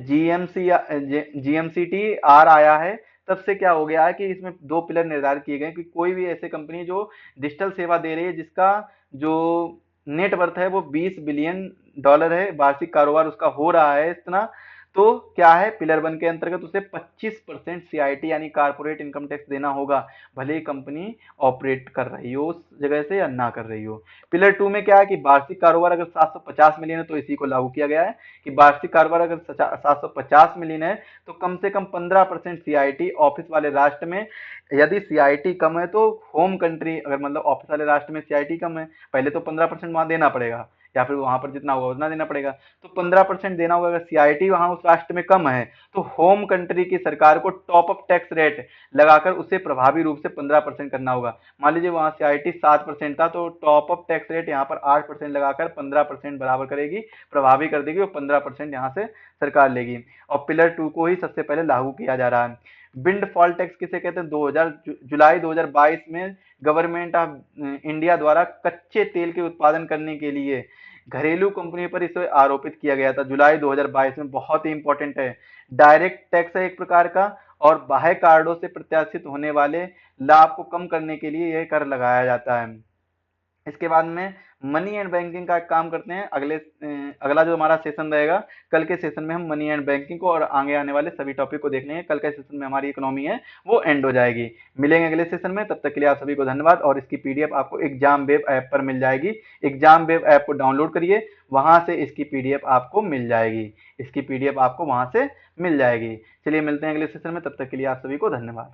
GMCT आर आया है, तब से क्या हो गया है कि इसमें दो पिलर निर्धारित किए गए कि कोई भी ऐसे कंपनी जो डिजिटल सेवा दे रही है, जिसका जो नेट वर्थ है वो 20 बिलियन डॉलर है, वार्षिक कारोबार उसका हो रहा है इतना, तो क्या है, पिलर 1 के अंतर्गत उसे 25% CIT यानी कारपोरेट इनकम टैक्स देना होगा, भले ही कंपनी ऑपरेट कर रही हो उस जगह से या ना कर रही हो। पिलर 2 में क्या है कि वार्षिक कारोबार अगर 750 मिलियन है, तो इसी को लागू किया गया है कि वार्षिक कारोबार अगर 750 मिलियन है, तो कम से कम 15% CIT ऑफिस वाले राष्ट्र में। यदि CIT कम है तो होम कंट्री, अगर मतलब ऑफिस वाले राष्ट्र में CIT कम है, पहले तो 15% वहां देना पड़ेगा, या फिर वहां पर जितना होगा उतना देना पड़ेगा, तो 15% देना होगा। अगर CIT वहां उस राष्ट्र में कम है, तो होम कंट्री की सरकार को टॉप अप टैक्स रेट लगाकर उसे प्रभावी रूप से 15% करना होगा। मान लीजिए वहां CIT 7% था, तो टॉप अप टैक्स रेट यहाँ पर 8% लगाकर 15% बराबर करेगी, प्रभावी कर देगी, और 15% यहाँ से सरकार लेगी। और पिलर 2 को ही सबसे पहले लागू किया जा रहा है। विंड फॉल टैक्स किसे कहते हैं, जुलाई 2022 में गवर्नमेंट ऑफ इंडिया द्वारा कच्चे तेल के उत्पादन करने के लिए घरेलू कंपनियों पर इसे आरोपित किया गया था, जुलाई 2022 में। बहुत ही इंपॉर्टेंट है, डायरेक्ट टैक्स है एक प्रकार का, और बाह्य कार्डों से प्रत्याशित होने वाले लाभ को कम करने के लिए यह कर लगाया जाता है। इसके बाद में मनी एंड बैंकिंग का काम करते हैं। अगला जो हमारा सेशन रहेगा, कल के सेशन में हम मनी एंड बैंकिंग को और आगे आने वाले सभी टॉपिक को देख लेंगे। कल के सेशन में हमारी इकोनॉमी है वो एंड हो जाएगी। मिलेंगे अगले सेशन में, तब तक के लिए आप सभी को धन्यवाद। और इसकी पीडीएफ आपको एग्जाम वेब ऐप पर मिल जाएगी। एग्जाम वेब ऐप को डाउनलोड करिए, वहां से इसकी पीडीएफ आपको मिल जाएगी। इसकी पीडीएफ आपको वहां से मिल जाएगी। चलिए मिलते हैं अगले सेशन में, तब तक के लिए आप सभी को धन्यवाद।